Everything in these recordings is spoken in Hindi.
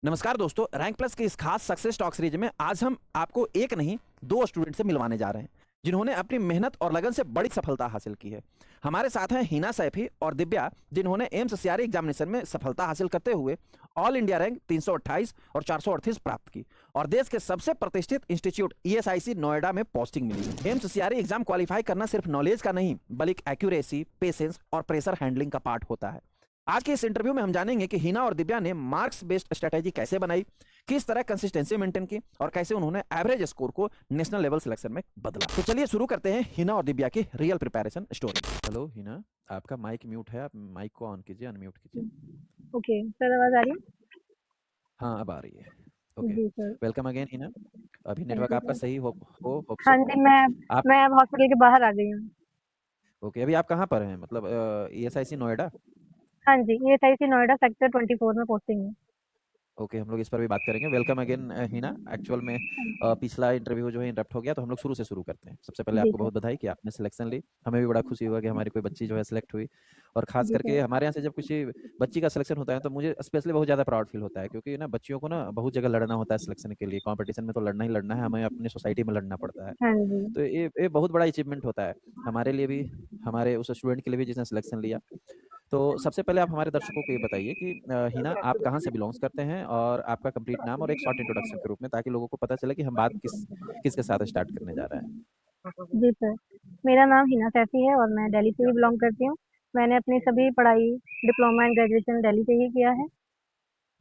नमस्कार दोस्तों, रैंक प्लस की इस खास सक्सेस टॉक सीरीज में आज हम आपको एक नहीं दो स्टूडेंट से मिलवाने जा रहे हैं जिन्होंने अपनी मेहनत और लगन से बड़ी सफलता हासिल की है। हमारे साथ हैं हिना सैफी और दिव्या, जिन्होंने एम्स सीआरई एग्जामिनेशन में सफलता हासिल करते हुए ऑल इंडिया रैंक 328 और 438 प्राप्त की और देश के सबसे प्रतिष्ठित इंस्टीट्यूट ईएसआईसी नोएडा में पोस्टिंग मिली। एम्स सीआरई एग्जाम क्वालिफाई करना सिर्फ नॉलेज का नहीं बल्कि एक्यूरेसी, पेशेंस और प्रेशर हैंडलिंग का पार्ट होता है। आज के इस इंटरव्यू में हम जानेंगे कि हिना और दिव्या ने मार्क्स बेस्ड स्ट्रेटेजी कैसे बनाई, किस तरह कंसिस्टेंसी मेंटेन की और कैसे उन्होंने एवरेज स्कोर को नेशनल लेवल सिलेक्शन में बदला। तो चलिए शुरू करते हैं हिना और दिव्या की real preparation story. Hello Hina, आपका माइक म्यूट है, आप माइक को ऑन कीजिए, अनम्यूट कीजिए। ओके सर, आवाज आ रही है? हाँ, अब आ रही है। ओके, जी सर। Welcome again Hina. अभी थैंक नेटवर्क यू आपका सर। सही हो होप हाँ सो। जी, मैं आप मैं अब हॉस्पिटल के बाहर आ गई हूँ। ओके, अभी आप कहाँ पर हैं? मतलब ईएसआईसी नोएडा। हाँ जी, ये सही सी नोएडा सेक्टर 24 में पोस्टिंग है। ओके, हम लोग इस पर भी बात करेंगे। Welcome again Hina. एक्चुअल में हाँ जी। पिछला इंटरव्यू जो है इंटरप्ट हो गया, तो हम लोग शुरू से शुरू करते हैं। सबसे पहले जी आपको सर। बहुत बधाई कि आपने सिलेक्शन ली। हमें भी बड़ा खुशी हुआ कि हमारी कोई बच्ची जो है सिलेक्ट हुई। और खास जी सर। करके हमारे यहाँ से जब किसी बच्ची का सिलेक्शन होता है तो मुझे स्पेशली बहुत ज़्यादा प्राउड फील होता है, क्योंकि ना बच्चियों को ना बहुत जगह लड़ना होता है सिलेक्शन के लिए। कॉम्पिटिशन में तो लड़ना ही लड़ना है, हमें अपनी सोसाइटी में लड़ना पड़ता है। हाँ जी। तो ये बहुत बड़ा अचीवमेंट होता है हमारे लिए भी, हमारे उस स्टूडेंट के लिए भी जिसने सिलेक्शन लिया। तो सबसे पहले आप हमारे दर्शकों को ये बताइए कि हिना, आप कहाँ से बिलोंग्स करते हैं और आपका कंप्लीट नाम और एक शॉर्ट इंट्रोडक्शन के रूप में, ताकि लोगों को पता चले कि हम बात किसके साथ स्टार्ट करने जा रहे हैं। जी सर, मेरा नाम हिना सैफी है और मैं दिल्ली से ही बिलोंग करती हूँ। मैंने अपनी सभी पढ़ाई डिप्लोमा एंड ग्रेजुएशन दिल्ली से ही किया है।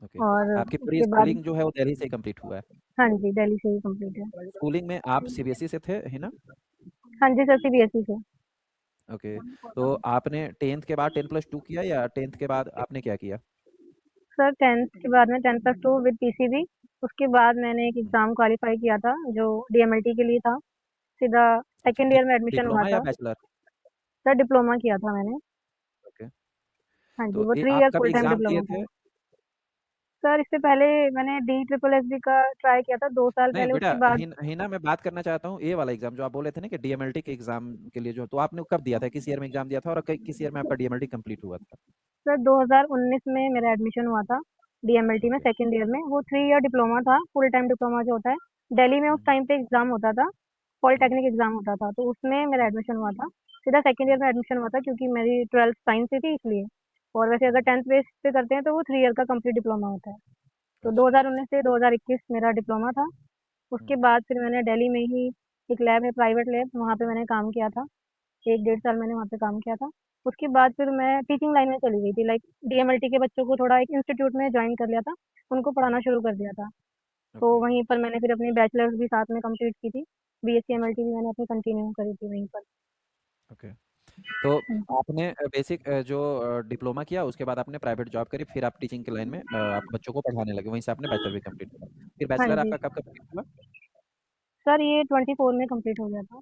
ओके, और आपकी पूरी उसके बाद स्कूलिंग जो है वो दिल्ली से ही कंप्लीट हुआ है। हाँ जी, दिल्ली से ही कंप्लीट है। स्कूलिंग में आप सीबीएसई से थे हिना? हाँ जी सर, सीबीएसई से। ओके, तो आपने टेंथ के बाद 10+2 किया या टेंथ के बाद आपने क्या किया? सर 10th के बाद में 10+2 विद पीसीबी। उसके बाद मैंने एक एग्ज़ाम क्वालिफ़ाई किया था जो डीएमएलटी के लिए था। सीधा अच्छा, सेकंड ईयर में एडमिशन हुआ डिप्लोमा या था। बैचलर? सर डिप्लोमा किया था मैंने। ओके, हाँ जी, तो वो 3 आप ईयर कब फुल टाइम एग्जाम दिए डिप्लोमा था। थे? सर इससे पहले मैंने डी ट्रिपल एसबी का ट्राई किया था 2 साल नहीं पहले, बेटा, उसके बाद हिना मैं बात करना चाहता हूँ ये वाला एग्जाम जो आप बोले थे ना कि डीएमएलटी के एग्जाम के लिए, जो तो आपने कब दिया था, किस ईयर में एग्जाम दिया था और किस ईयर में आपका डीएमएलटी कंप्लीट हुआ था? सर 2019 में मेरा एडमिशन हुआ था डीएमएलटी में ओके। सेकंड ईयर में। वो 3 ईयर डिप्लोमा था, फुल टाइम डिप्लोमा जो होता है। दिल्ली में उस हम्म, टाइम पे एग्ज़ाम होता था, हम्म, पॉलिटेक्निक एग्ज़ाम होता था, तो उसमें मेरा एडमिशन हुआ था। सीधा सेकंड ईयर हम्म, में एडमिशन हुआ था क्योंकि मेरी 12th साइंस से थी इसलिए। और वैसे अगर हम्म, 10th बेस पे करते हैं तो वो 3 ईयर का कंप्लीट डिप्लोमा होता है। तो अच्छा। 2019 से 2021 मेरा डिप्लोमा था। उसके हम्म, बाद फिर मैंने दिल्ली में ही एक लैब है, प्राइवेट लैब, वहाँ पे मैंने काम किया था। 1 डेढ़ साल मैंने वहाँ पे काम किया था। उसके बाद फिर मैं टीचिंग लाइन में चली गई थी, लाइक डीएमएलटी के बच्चों को थोड़ा एक इंस्टीट्यूट में जॉइन कर लिया था, उनको पढ़ाना हम्म, शुरू कर दिया था। तो ओके, वहीं पर मैंने फिर अपनी बैचलर्स भी साथ में कंप्लीट की थी। बीएससी अच्छा, एमएलटी भी मैंने अपनी कंटिन्यू करी थी वहीं पर। ओके। तो हुँ, आपने बेसिक जो डिप्लोमा किया, उसके बाद आपने प्राइवेट जॉब करी, फिर आप टीचिंग की लाइन में आप बच्चों को पढ़ाने लगे, वहीं से आपने बैचलर भी कंप्लीट करा। फिर हाँ बैचलर जी। आपका कब कंप्लीट हुआ? सर ये 24 में कंप्लीट हो गया था।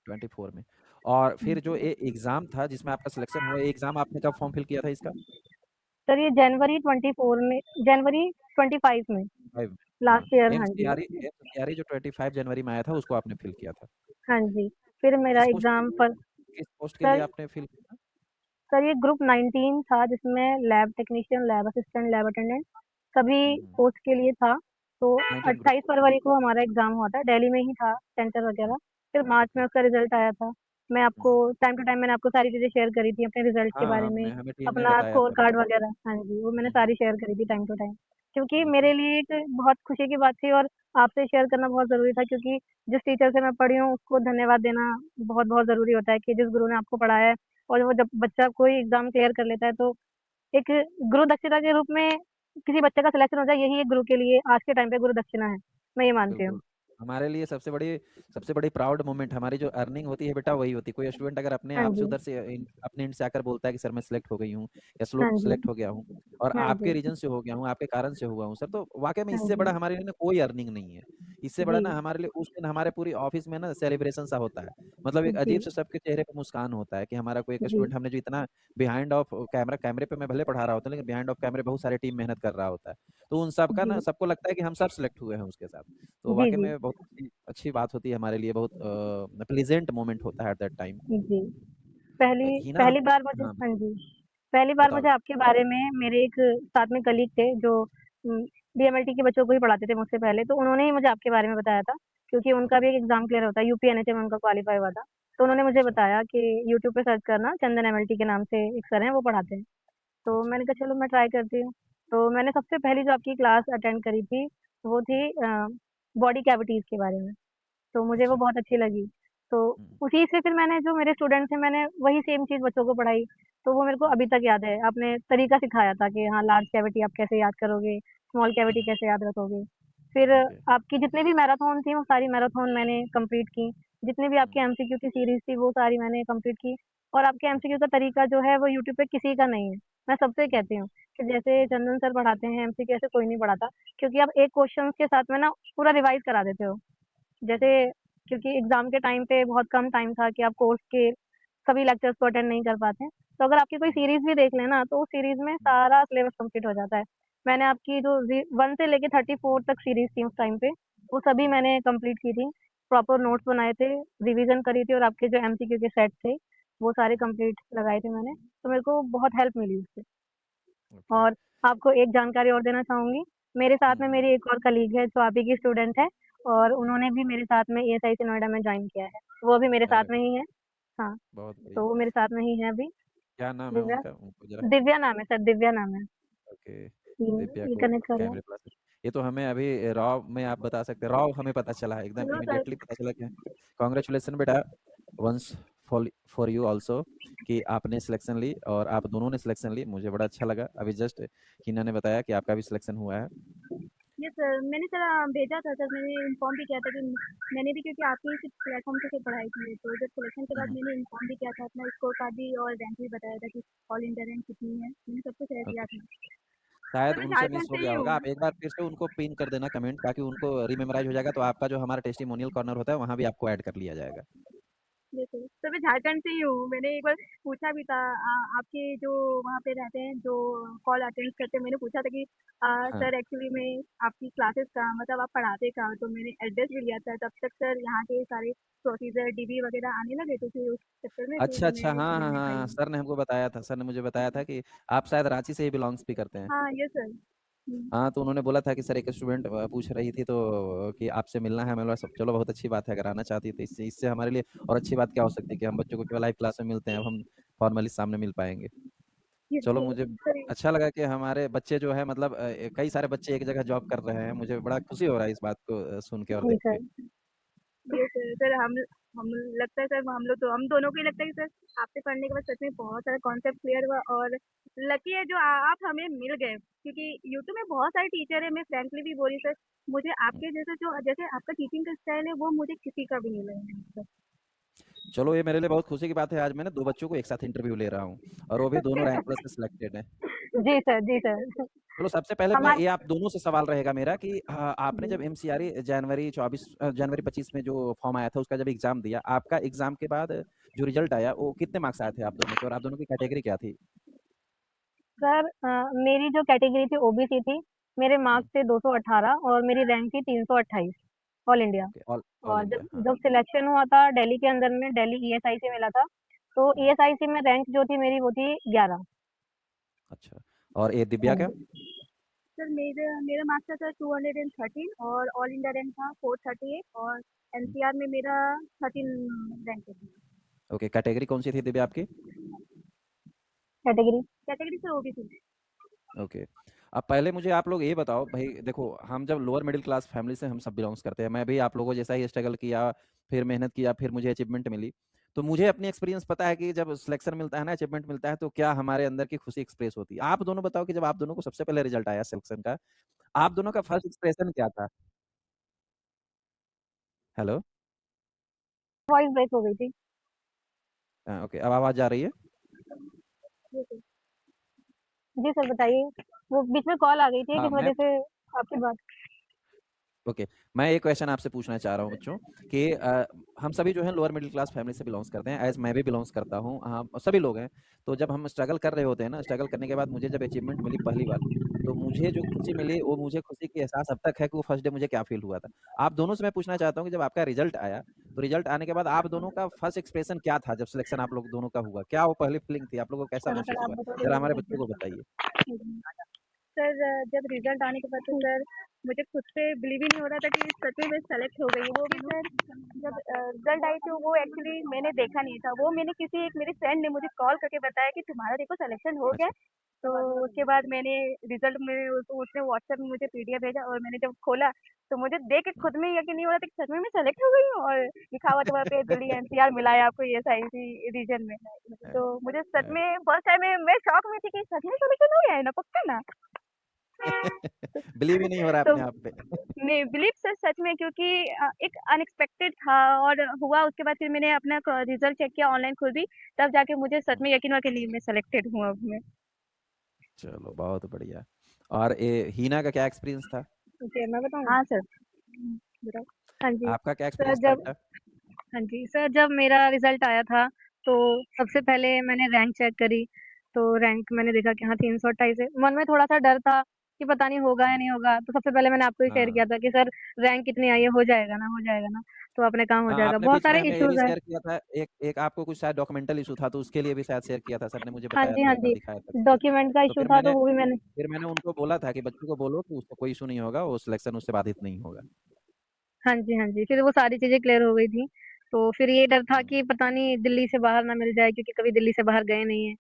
24 में। और हुँ। फिर जो एग्जाम था जिसमें आपका सिलेक्शन हुआ, ये एग्जाम आपने कब फॉर्म फिल किया था इसका? सर ये जनवरी 24 में, जनवरी 25 में, 5 में। हाँ, लास्ट ईयर। हाँ जी। एमसीआरई जो 25 जनवरी में आया था उसको आपने फिल किया था। हाँ जी, फिर मेरा किस पोस्ट के एग्ज़ाम लिए, पर किस पोस्ट के लिए सर आपने फिल किया? सर ये ग्रुप 19 था जिसमें lab technician, lab assistant, lab attendant सभी हम्म, पोस्ट के लिए था। तो 19 ग्रुप। 28 फरवरी को हमारा एग्ज़ाम हुआ था, दिल्ली में ही था सेंटर वगैरह। फिर मार्च ओके। में उसका रिज़ल्ट आया था। मैं आपको हम्म, टाइम टू टाइम मैंने आपको सारी चीज़ें शेयर करी थी अपने रिज़ल्ट के हाँ बारे में, हमने हमें टीम ने अपना बताया स्कोर था। कार्ड वगैरह। हाँ जी, वो मैंने हम्म, सारी शेयर करी थी टाइम टू टाइम। क्योंकि ओके। मेरे लिए एक बहुत खुशी की बात थी और आपसे शेयर करना बहुत ज़रूरी था, क्योंकि जिस टीचर से मैं पढ़ी हूँ उसको धन्यवाद देना बहुत-बहुत ज़रूरी होता है कि जिस गुरु ने आपको पढ़ाया है। और वो जब बच्चा कोई एग्ज़ाम क्लियर कर लेता है तो एक गुरु दक्षिणा के रूप में किसी बच्चे का सिलेक्शन हो जाए, यही एक गुरु के लिए आज के टाइम पे गुरु दक्षिणा है। मैं ये मानती हूँ। बिल्कुल। हमारे लिए सबसे बड़ी प्राउड मोमेंट, हमारी जो अर्निंग होती है बेटा वही होती है। कोई स्टूडेंट अगर अपने हाँ आप से जी। उधर से अपने एंड से आकर बोलता है कि सर मैं सिलेक्ट हो गई हूँ या हाँ जी। सिलेक्ट हो गया हूँ और हाँ आपके जी। रीजन से हो गया हूँ, आपके कारण से हुआ हूँ सर, तो वाकई में हाँ इससे जी। बड़ा हमारे लिए ना कोई अर्निंग नहीं है। इससे बड़ा जी। ना हमारे लिए उस दिन हमारे पूरी ऑफिस में ना सेलिब्रेशन सा होता है। मतलब एक जी। अजीब से सबके चेहरे पे मुस्कान होता है कि हमारा कोई एक जी। स्टूडेंट, हमने जो इतना बिहाइंड ऑफ कैमरा, कैमरे पे मैं भले पढ़ा रहा होता हूँ लेकिन बिहाइंड ऑफ कैमरे बहुत सारी टीम मेहनत कर रहा होता है। तो उन सबका ना जी। सबको लगता है कि हम सब सिलेक्ट हुए हैं उसके साथ। तो जी। वाक़ई जी। में बहुत अच्छी अच्छी बात होती है हमारे लिए, बहुत प्लीज़ेंट मोमेंट होता है एट दैट टाइम। जी। पहली हिना, पहली बार मुझे, हाँ, हाँ जी, पहली बार बताओ। मुझे आपके बारे में मेरे एक साथ में कलीग थे जो डीएमएलटी के बच्चों को ही पढ़ाते थे मुझसे पहले, तो उन्होंने ही मुझे आपके बारे में बताया था, क्योंकि उनका भी एक एग्ज़ाम क्लियर होता है, यूपी एनएचएम उनका क्वालीफाई हुआ था। तो उन्होंने मुझे अच्छा, बताया कि यूट्यूब पे सर्च करना, चंदन एमएलटी के नाम से एक सर हैं, वो पढ़ाते हैं। तो अच्छा। मैंने कहा चलो मैं ट्राई करती हूँ। तो मैंने सबसे पहली जो आपकी क्लास अटेंड करी थी, वो थी बॉडी कैविटीज़ के बारे में। तो मुझे वो अच्छा। बहुत अच्छी लगी। तो हुँ, उसी से फिर मैंने जो मेरे स्टूडेंट्स हैं, मैंने वही सेम चीज़ बच्चों को पढ़ाई। तो वो मेरे को हुँ, अभी तक याद है। आपने तरीका सिखाया था कि हाँ, लार्ज कैविटी आप कैसे याद करोगे, स्मॉल कैविटी हुँ, कैसे याद रखोगे। फिर ओके। आपकी जितने भी मैराथन थी, वो सारी मैराथन मैंने कंप्लीट की। जितनी भी हुँ, आपकी एमसीक्यू की सीरीज़ थी, वो सारी मैंने कंप्लीट की। और आपके हुँ, एमसीक्यू का तरीका जो है, वो यूट्यूब पे किसी का नहीं है। मैं सबसे हुँ, कहती हूँ कि जैसे हुँ, चंदन सर पढ़ाते हैं, एमसीक्यू ऐसे कोई नहीं पढ़ाता। क्योंकि आप एक क्वेश्चन के साथ में ना पूरा रिवाइज़ करा देते हो। जैसे हुँ, क्योंकि एग्ज़ाम के टाइम पे बहुत कम टाइम था कि आप कोर्स के सभी लेक्चर्स को अटेंड नहीं कर पाते हैं। तो अगर आपकी कोई हुँ, सीरीज़ भी देख लें ना, तो उस सीरीज़ में हुँ, सारा सिलेबस कंप्लीट हो जाता है। मैंने आपकी जो 1 से लेके 34 तक सीरीज़ थी उस टाइम पे, वो सभी हुँ, मैंने कंप्लीट की थी। प्रॉपर हुँ, नोट्स बनाए थे, रिवीज़न करी थी और आपके जो एमसीक्यू के सेट थे, वो सारे हुँ, कंप्लीट लगाए थे मैंने। तो मेरे को बहुत हेल्प मिली उससे। ओके। और आपको एक जानकारी और देना चाहूँगी, मेरे साथ हुँ, में हुँ, मेरी एक और कलीग है जो आप ही की स्टूडेंट है और हुँ, उन्होंने भी मेरे साथ में ईएसआईसी नोएडा में जॉइन किया है। वो भी मेरे साथ अरे में वाह! ही है। हाँ, बहुत बढ़िया। तो वो मेरे साथ में ही है अभी। क्या नाम है दिव्या उनका? उनको ज़रा दिव्या नाम है सर, दिव्या नाम है। ओके, दिव्या ये को कनेक्ट कर लो। कैमरे क्लासेस ये तो हमें अभी रॉ में आप बता सकते हैं, रॉ हमें पता चला है, एकदम हेलो सर। इमीडिएटली पता चला कि कांग्रेचुलेशन बेटा, once for for you also कि आपने सिलेक्शन ली और आप दोनों ने सिलेक्शन ली, मुझे बड़ा अच्छा लगा। अभी जस्ट हिना ने बताया कि आपका भी सिलेक्शन हुआ है। यस सर, मैंने सर भेजा था सर, मैंने इन्फॉर्म भी किया था कि मैंने भी क्योंकि आपके ही प्लेटफॉर्म से पढ़ाई की है, तो जब सिलेक्शन के हुँ, बाद हुँ, मैंने इन्फॉर्म भी किया था, अपना स्कोर कार्ड भी और रैंक भी बताया था कि ऑल इंडिया रैंक कितनी है, मैंने सब कुछ शेयर किया ओके। था। शायद सर मैं उनसे मिस झारखंड हो से ही गया हूँ। होगा, आप एक बार फिर से उनको पिन कर देना कमेंट ताकि उनको रिमेमोराइज़ हो जाएगा, तो आपका जो हमारा टेस्टिमोनियल कॉर्नर होता है, वहाँ भी आपको ऐड कर लिया जाएगा। देखो, तो मैं झारखंड से ही हूँ। मैंने एक बार पूछा भी था आपके जो वहाँ पे रहते हैं, जो कॉल अटेंड करते हैं, मैंने पूछा था कि हाँ। सर एक्चुअली में आपकी क्लासेस का मतलब आप पढ़ाते कहाँ? तो मैंने एड्रेस भी लिया था, तब तक सर यहाँ के सारे प्रोसीजर डीबी वगैरह आने लगे, तो फिर उस चक्कर में फिर अच्छा, मैं अच्छा। हाँ, अभी हाँ, नहीं हाँ। पाई। सर ने हमको बताया था, सर ने मुझे बताया था कि आप शायद रांची से ही बिलॉन्ग्स भी करते हैं। हाँ, यस सर। हाँ, तो उन्होंने बोला था कि सर एक स्टूडेंट पूछ रही थी तो कि आपसे मिलना है। मैंने बोला सब चलो बहुत अच्छी बात है, अगर आना चाहती है तो इससे इससे हमारे लिए और अच्छी बात क्या हो सकती है कि हम बच्चों को केवल लाइव क्लास में मिलते हैं, अब हम फॉर्मली सामने मिल पाएँगे। यस चलो सर। मुझे सर अच्छा लगा कि हमारे बच्चे जो है मतलब कई सारे बच्चे एक जगह जॉब कर रहे हैं। मुझे बड़ा खुशी हो रहा है इस बात को सुन के और जी देख के। सर। ये सर हम लगता है सर हम लोग तो हम दोनों को ही लगता है कि सर आपसे पढ़ने के बाद सच में बहुत सारा कॉन्सेप्ट क्लियर हुआ और लकी है जो आप हमें मिल गए क्योंकि यूट्यूब में बहुत सारे टीचर है मैं फ्रैंकली भी बोली सर मुझे हुँ। आपके जैसे जो जैसे आपका टीचिंग का स्टाइल है वो मुझे किसी का भी नहीं लगा सर। चलो ये मेरे लिए बहुत खुशी की बात है, आज मैं ना 2 बच्चों को एक साथ इंटरव्यू ले रहा हूँ और वो भी दोनों रैंक प्लस में सिलेक्टेड हैं। जी सर जी सर। चलो सबसे पहले मैं ये हमारे आप दोनों से सवाल रहेगा मेरा कि आपने जब एमसीआरई जनवरी 24 में जो फॉर्म आया था उसका जब एग्जाम दिया, आपका एग्जाम के बाद जो रिजल्ट आया वो कितने मार्क्स आए थे आप दोनों के और आप दोनों की कैटेगरी क्या थी? सर मेरी जो कैटेगरी थी ओबीसी थी मेरे हुँ, मार्क्स थे 218 और मेरी रैंक थी 328 all India. Okay, all all और इंडिया जब हाँ, जब सिलेक्शन हुआ था दिल्ली के अंदर में दिल्ली ईएसआईसी मिला था तो हुँ, ईएसआईसी में रैंक जो थी मेरी वो थी 11। अच्छा और ये दिव्या हाँ का? जी। सर मेरा मेरा मार्क्स था सर 213 और ऑल इंडिया रैंक था 438 और हुँ, एनसीआर में मेरा 13 रैंक थी। ओके, कैटेगरी कौन-सी थी दिव्या आपकी? Category category sir OBC. Okay. अब पहले मुझे आप लोग ये बताओ भई देखो हम जब लोअर मिडिल क्लास फैमिली से हम सब बिलॉन्ग्स करते हैं। मैं भी आप लोगों जैसा ही स्ट्रगल किया, फिर मेहनत किया, फिर मुझे अचीवमेंट मिली। तो मुझे अपनी एक्सपीरियंस पता है कि जब सिलेक्शन मिलता है ना, अचीवमेंट मिलता है तो क्या हमारे अंदर की खुशी एक्सप्रेस होती है। आप दोनों बताओ कि जब आप दोनों को सबसे पहले रिजल्ट आया सिलेक्शन का, आप दोनों का फर्स्ट एक्सप्रेशन क्या था? हेलो? वॉइस ब्रेक हो गई थी। ओके, अब आवाज़ आ रही है? जी सर। जी सर बताइए। वो बीच में कॉल आ गई थी हाँ, किस मैं वजह से आपकी बात। ओके, मैं एक क्वेश्चन आपसे पूछना चाह रहा हूँ बच्चों कि हम सभी जो हैं लोअर मिडिल क्लास फैमिली से बिलॉन्ग्स करते हैं, एज़ मैं भी बिलॉन्ग्स करता हूँ, सभी लोग हैं। तो जब हम स्ट्रगल कर रहे होते हैं ना, स्ट्रगल करने के बाद मुझे जब अचीवमेंट मिली पहली बार, तो मुझे जो खुशी मिली, वो मुझे खुशी की एहसास अब तक है कि वो फर्स्ट डे मुझे क्या फ़ील हुआ था। आप दोनों से मैं पूछना चाहता हूँ कि जब आपका रिज़ल्ट आया, तो रिज़ल्ट आने के बाद आप दोनों का फर्स्ट एक्सप्रेशन क्या था जब सिलेक्शन आप लोग दोनों का हुआ? क्या वो पहली फीलिंग थी? आप लोगों को कैसा सर महसूस आप हुआ? बता ज़रा हमारे दीजिए। बच्चों को बताइए। सर जब रिजल्ट आने के बाद तो सर मुझे खुद से बिलीव ही नहीं हो रहा था कि सच में मैं सेलेक्ट हो गई हूँ। वो भी सर जब रिजल्ट आई तो वो एक्चुअली मैंने देखा नहीं था। वो मैंने किसी एक मेरी फ्रेंड ने मुझे कॉल करके बताया कि तुम्हारा देखो सिलेक्शन हो गया अच्छा। है। तो उसके बाद मैंने रिजल्ट में उसने व्हाट्सएप में मुझे पीडीएफ भेजा और मैंने जब खोला तो मुझे देख के हम्म। खुद में ही यकीन नहीं हो रहा था कि सच में मैं सेलेक्ट हो गई हूँ। और लिखा हुआ था वहाँ पे दिल्ली एनसीआर मिला है आपको ये साइंस रीजन में। तो मुझे सच में फर्स्ट टाइम मैं शॉक में थी कि सच में सिलेक्शन हो गया है ना, पक्का ना। बिलीव ही नहीं हो रहा तो अपने आप पे। नहीं बिलीव सर सच में, क्योंकि एक अनएक्सपेक्टेड था और हुआ। उसके बाद फिर मैंने अपना रिजल्ट चेक किया ऑनलाइन खुद भी, तब जाके मुझे सच में यकीन हुआ कि नहीं मैं सेलेक्टेड हूँ अब मैं। चलो बहुत बढ़िया। और ये हीना का क्या एक्सपीरियंस था? ओके मैं बताऊँ। हाँ सर। बताओ। हाँ जी। आपका क्या सर एक्सपीरियंस था जब बेटा? हाँ जी सर जब मेरा रिजल्ट आया था तो सबसे पहले मैंने रैंक चेक करी। तो रैंक मैंने देखा कि हाँ 328 है। मन में थोड़ा सा डर था कि पता नहीं होगा या नहीं होगा। तो सबसे पहले मैंने आपको ही शेयर किया हाँ। था कि सर रैंक कितनी आई है, हो जाएगा ना, हो जाएगा ना। तो अपने काम हो हाँ, जाएगा, आपने बहुत बीच में सारे हमें ये भी इश्यूज है। शेयर किया था, एक एक आपको कुछ शायद डॉक्यूमेंटल इशू था, तो उसके लिए भी शायद शेयर किया था, सर ने मुझे हाँ बताया जी, था, हाँ एक बार जी। दिखाया था एक्सपीरियंस। डॉक्यूमेंट का तो इशू था तो वो भी मैंने। फिर मैंने उनको बोला था कि बच्चों को बोलो कि उसको कोई इशू नहीं होगा, वो सिलेक्शन उससे बाधित नहीं होगा। हाँ जी, हाँ जी। फिर वो सारी चीज़ें क्लियर हो गई थी। तो फिर ये डर था हम्म। कि पता नहीं दिल्ली से बाहर ना मिल जाए, क्योंकि कभी दिल्ली से बाहर गए नहीं हैं।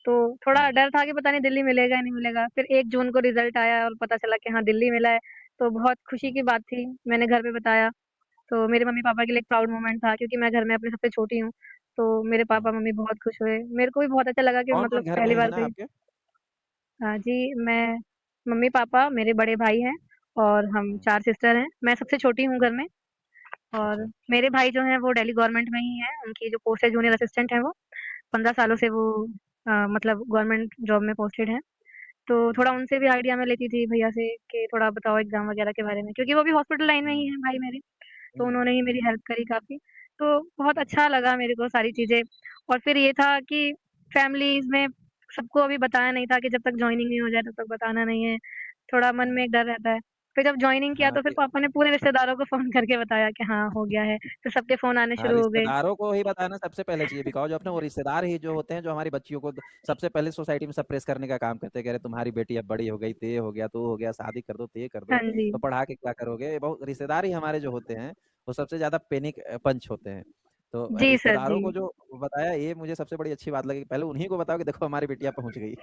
तो थोड़ा हम्म। डर था कि पता नहीं दिल्ली मिलेगा या नहीं मिलेगा। फिर 1 जून को रिज़ल्ट आया और पता चला कि हाँ, दिल्ली मिला है। तो बहुत खुशी हम्म। की बात थी। मैंने घर पे बताया, तो मेरे मम्मी-पापा के लिए एक प्राउड मोमेंट था, क्योंकि मैं घर में अपनी सबसे छोटी हूँ। तो मेरे हम्म। पापा-मम्मी बहुत खुश हुए। मेरे को भी बहुत अच्छा लगा कि कौन मतलब कौन घर में पहली है बार ना कहीं। आपके? हाँ जी, मैं मम्मी-पापा, मेरे बड़े भाई हैं और हम हम्म। 4 सिस्टर हैं। मैं सबसे छोटी हूँ घर में। और अच्छा। मेरे भाई जो हैं वो दिल्ली गवर्नमेंट में ही हैं। उनकी जो पोस्ट है जूनियर असिस्टेंट है वो। 15 सालों हम्म। से वो मतलब गवर्नमेंट जॉब में पोस्टेड हैं। तो थोड़ा उनसे भी आइडिया मैं लेती थी भैया से कि थोड़ा बताओ एग्ज़ाम वगैरह के बारे में, क्योंकि वो भी हॉस्पिटल लाइन में ही हम्म। हैं भाई मेरे। तो हम्म। उन्होंने ही मेरी हम्म। हेल्प करी काफ़ी। तो बहुत हम्म। अच्छा लगा मेरे को सारी चीज़ें। और फिर ये था कि फैमिलीज़ में सबको अभी बताया नहीं था कि जब तक जॉइनिंग नहीं हो जाए तब तक बताना नहीं है। थोड़ा मन में हम्म। एक डर रहता है। फिर जब जॉइनिंग किया हाँ तो फिर ये। पापा ने पूरे रिश्तेदारों को फ़ोन करके बताया कि हाँ, हो गया है। फिर सबके फ़ोन आने हाँ, शुरू हो गए। रिश्तेदारों को ही बताना सबसे पहले चाहिए, बिकॉज अपने वो रिश्तेदार ही जो होते हैं जो हमारी बच्चियों को सबसे पहले सोसाइटी में सप्रेस करने का काम करते हैं। कह रहे तुम्हारी बेटी अब बड़ी हो गई, ते हो गया, तो हो गया, शादी कर दो, ते कर दो, हाँ जी। तो पढ़ा के क्या करोगे। ये बहुत रिश्तेदार ही हमारे जो होते हैं वो सबसे ज्यादा पैनिक पंच होते हैं। तो जी सर, जी। रिश्तेदारों को जो बताया, ये मुझे सबसे बड़ी अच्छी बात लगी, पहले उन्हीं को बताओ कि देखो हमारी बिटिया पहुंच गई।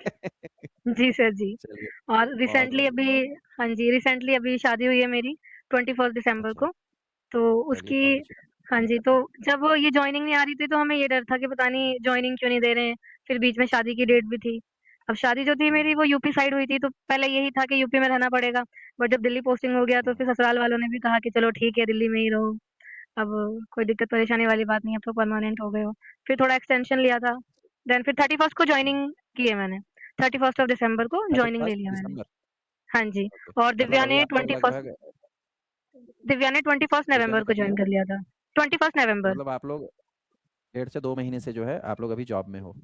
जी सर, जी। चलिए, और बहुत रिसेंटली बढ़िया। अभी हाँ जी, रिसेंटली अभी शादी हुई है मेरी 21 दिसंबर अच्छा। को। तो चलिए, उसकी कॉन्ग्रेचुलेशन। हाँ जी, तो जब वो ये जॉइनिंग नहीं आ रही थी तो हमें ये डर था कि पता नहीं जॉइनिंग क्यों नहीं दे रहे हैं। फिर बीच में शादी की डेट भी थी। अब शादी जो थी हम्म। मेरी वो यूपी साइड हुई थी, तो पहले यही था कि यूपी में रहना पड़ेगा। बट जब दिल्ली पोस्टिंग हो गया तो हम्म। फिर ससुराल वालों ने भी कहा कि चलो ठीक है दिल्ली में ही रहो। अब कोई दिक्कत परेशानी वाली बात नहीं है, अब तो परमानेंट हो गए हो। फिर थोड़ा एक्सटेंशन लिया था। देन फिर 31st को हम्म। जॉइनिंग की है मैंने। 31st ऑफ दिसंबर को थर्टी जॉइनिंग ले फर्स्ट लिया मैंने। दिसंबर हाँ जी। ओके। और मतलब अभी आप लोग लगभग, दिव्या ने 21st दिव्या ने नवंबर को कब लिया जॉइन था? कर लिया था। 21st तो नवंबर। मतलब आप लोग 1.5 से 2 महीने से जो है आप लोग अभी जॉब में हो।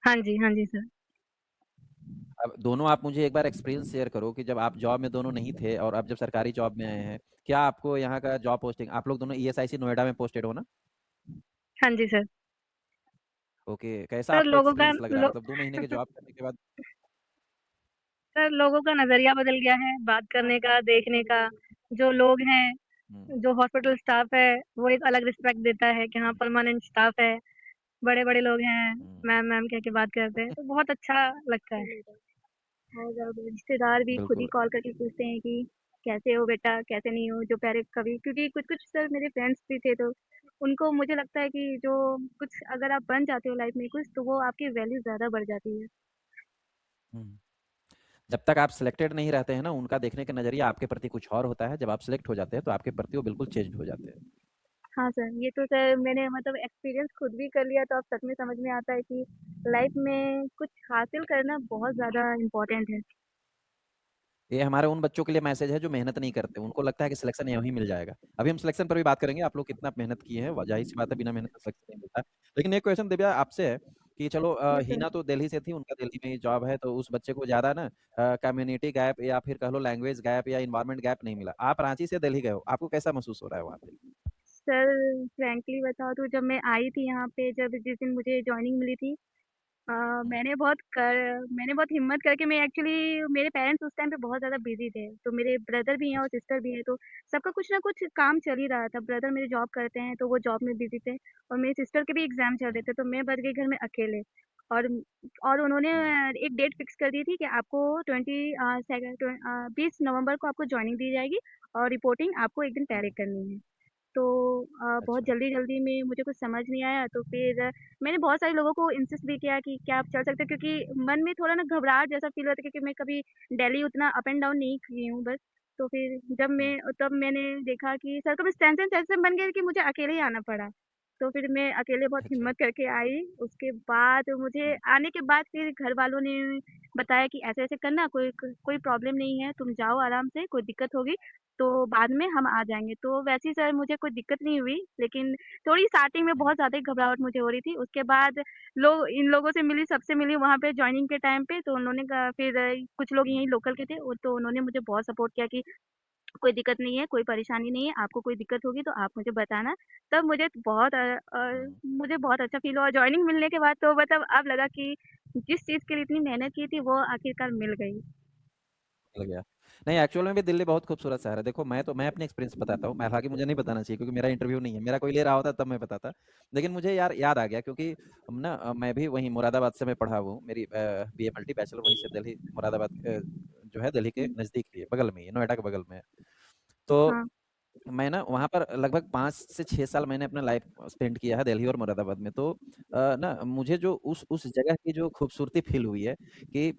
हाँ जी सर। अब दोनों आप मुझे एक बार एक्सपीरियंस शेयर करो कि जब आप जॉब में दोनों नहीं थे और अब जब सरकारी जॉब में आए हैं, क्या आपको यहाँ का जॉब पोस्टिंग, आप लोग दोनों ईएसआईसी नोएडा में पोस्टेड हो ना? हाँ जी सर। ओके, कैसा सर आपको लोगों का एक्सपीरियंस लग रहा है, मतलब 2 महीने के जॉब करने के बाद? सर लोगों का नज़रिया बदल गया है, बात करने का, देखने का। जो लोग हैं, हम्म। जो हॉस्पिटल स्टाफ है, वो एक अलग रिस्पेक्ट देता है कि हाँ परमानेंट स्टाफ है। बड़े-बड़े लोग हैं, हम्म। मैम मैम कह के बात करते हैं, तो बहुत अच्छा लगता है। और अब रिश्तेदार भी खुद ही बिल्कुल। कॉल करके पूछते हैं कि कैसे हो बेटा, कैसे नहीं हो? जो पहले कभी, क्योंकि कुछ-कुछ सर मेरे फ्रेंड्स भी थे, तो उनको मुझे लगता है कि जो कुछ अगर आप बन जाते हो लाइफ में कुछ, तो वो आपकी वैल्यू ज़्यादा बढ़ जाती है। हम्म। जब तक आप सिलेक्टेड नहीं रहते हैं ना, उनका देखने का नजरिया आपके प्रति कुछ और होता है, जब आप सिलेक्ट हो जाते हैं तो आपके प्रति वो बिल्कुल चेंज हो जाते हैं। हाँ सर, ये तो सर मैंने मतलब एक्सपीरियंस खुद भी कर लिया, तो अब सच में समझ में आता है कि लाइफ में कुछ हासिल करना बहुत ज़्यादा इम्पोर्टेंट है। ये हमारे उन बच्चों के लिए मैसेज है जो मेहनत नहीं करते, उनको लगता है कि सिलेक्शन यहीं मिल जाएगा। अभी हम सिलेक्शन पर भी बात करेंगे, आप लोग कितना मेहनत किए हैं, जाहिर सी बात है बिना मेहनत का सिलेक्शन नहीं मिलता है। लेकिन एक क्वेश्चन दिव्या आपसे है कि चलो यस सर। हिना तो दिल्ली से थी, उनका दिल्ली में ही जॉब है, तो उस बच्चे को ज्यादा ना कम्युनिटी गैप या फिर कह लो लैंग्वेज गैप या इन्वायरमेंट गैप नहीं मिला। आप रांची से दिल्ली गए हो, आपको कैसा महसूस हो रहा है वहाँ पे? सर फ्रैंकली बताऊँ तो जब मैं आई थी यहाँ पे, जब जिस दिन मुझे जॉइनिंग मिली थी, अ, मैंने बहुत हिम्मत करके मैं एक्चुअली मेरे पेरेंट्स उस टाइम पे बहुत ज़्यादा बिज़ी थे, तो मेरे ब्रदर भी हैं और सिस्टर भी है, तो सबका कुछ ना कुछ काम चल ही रहा था। ब्रदर मेरे जॉब करते हैं, तो वो जॉब में बिज़ी थे और मेरी सिस्टर के भी एग्ज़ाम चल रहे थे, तो मैं बच गई घर में अकेले। और उन्होंने हम्म, एक डेट फिक्स कर दी थी कि आपको 20 नवंबर को आपको जॉइनिंग दी जाएगी और रिपोर्टिंग आपको 1 दिन पहले हम्म, करनी है। तो बहुत अच्छा। जल्दी-जल्दी में मुझे कुछ समझ नहीं आया, तो फिर मैंने बहुत सारे लोगों को इंसिस्ट भी किया कि क्या आप चल सकते हो, क्योंकि मन में थोड़ा ना घबराहट जैसा फ़ील होता है, क्योंकि मैं कभी दिल्ली उतना अप एंड डाउन नहीं की हूँ बस। तो फिर हम्म, तब मैंने देखा कि सर्कमस्टेंसेस ऐसे बन गए कि मुझे अकेले ही आना पड़ा। तो फिर मैं अकेले बहुत अच्छा। हिम्मत करके आई, उसके बाद मुझे हम्म, आने के बाद फिर घरवालों ने बताया कि ऐसे-ऐसे करना, कोई प्रॉब्लम नहीं है, तुम जाओ आराम से, कोई दिक्कत होगी तो बाद में हम आ जाएँगे। तो वैसे ही सर मुझे कोई दिक्कत नहीं हुई, लेकिन थोड़ी स्टार्टिंग में हम्म, बहुत ज़्यादा ही घबराहट मुझे हो रही थी। उसके बाद इन लोगों से मिली, सबसे मिली वहाँ पे जॉइनिंग के टाइम पे, तो उन्होंने कहा फिर कुछ लोग हम्म, यहीं लोकल के थे, वो तो उन्होंने मुझे बहुत सपोर्ट किया कि कोई दिक्कत नहीं है, कोई परेशानी नहीं है, आपको कोई दिक्कत होगी तो आप मुझे बताना। तब हम्म, मुझे बहुत अच्छा फ़ील हुआ, और जॉइनिंग मिलने के बाद तो मतलब अब लगा कि जिस चीज़ के लिए इतनी मेहनत की थी वो आखिरकार मिल गई। मिल गया। नहीं, एक्चुअल में भी दिल्ली बहुत खूबसूरत शहर है। देखो, मैं अपने एक्सपीरियंस बताता हूँ। मैं, हालाँकि मुझे नहीं बताना चाहिए क्योंकि मेरा इंटरव्यू नहीं है। मेरा कोई ले रहा होता तब मैं बताता। लेकिन मुझे यार याद आ गया क्योंकि हम ना मैं भी वहीं मुरादाबाद से मैं पढ़ा हुआ हूँ। मेरी बीए मल्टी बैचलर वहीं से दिल्ली मुरादाबाद जो है दिल्ली के हुँ, नज़दीक ही है, बगल में ही है, नोएडा के बगल में है। तो हाँ, मैं ना वहाँ पर लगभग 5 से 6 साल मैंने अपना लाइफ स्पेंड किया है दिल्ली और मुरादाबाद में। तो ना मुझे जो उस जगह की जो खूबसूरती फ़ील हुई है कि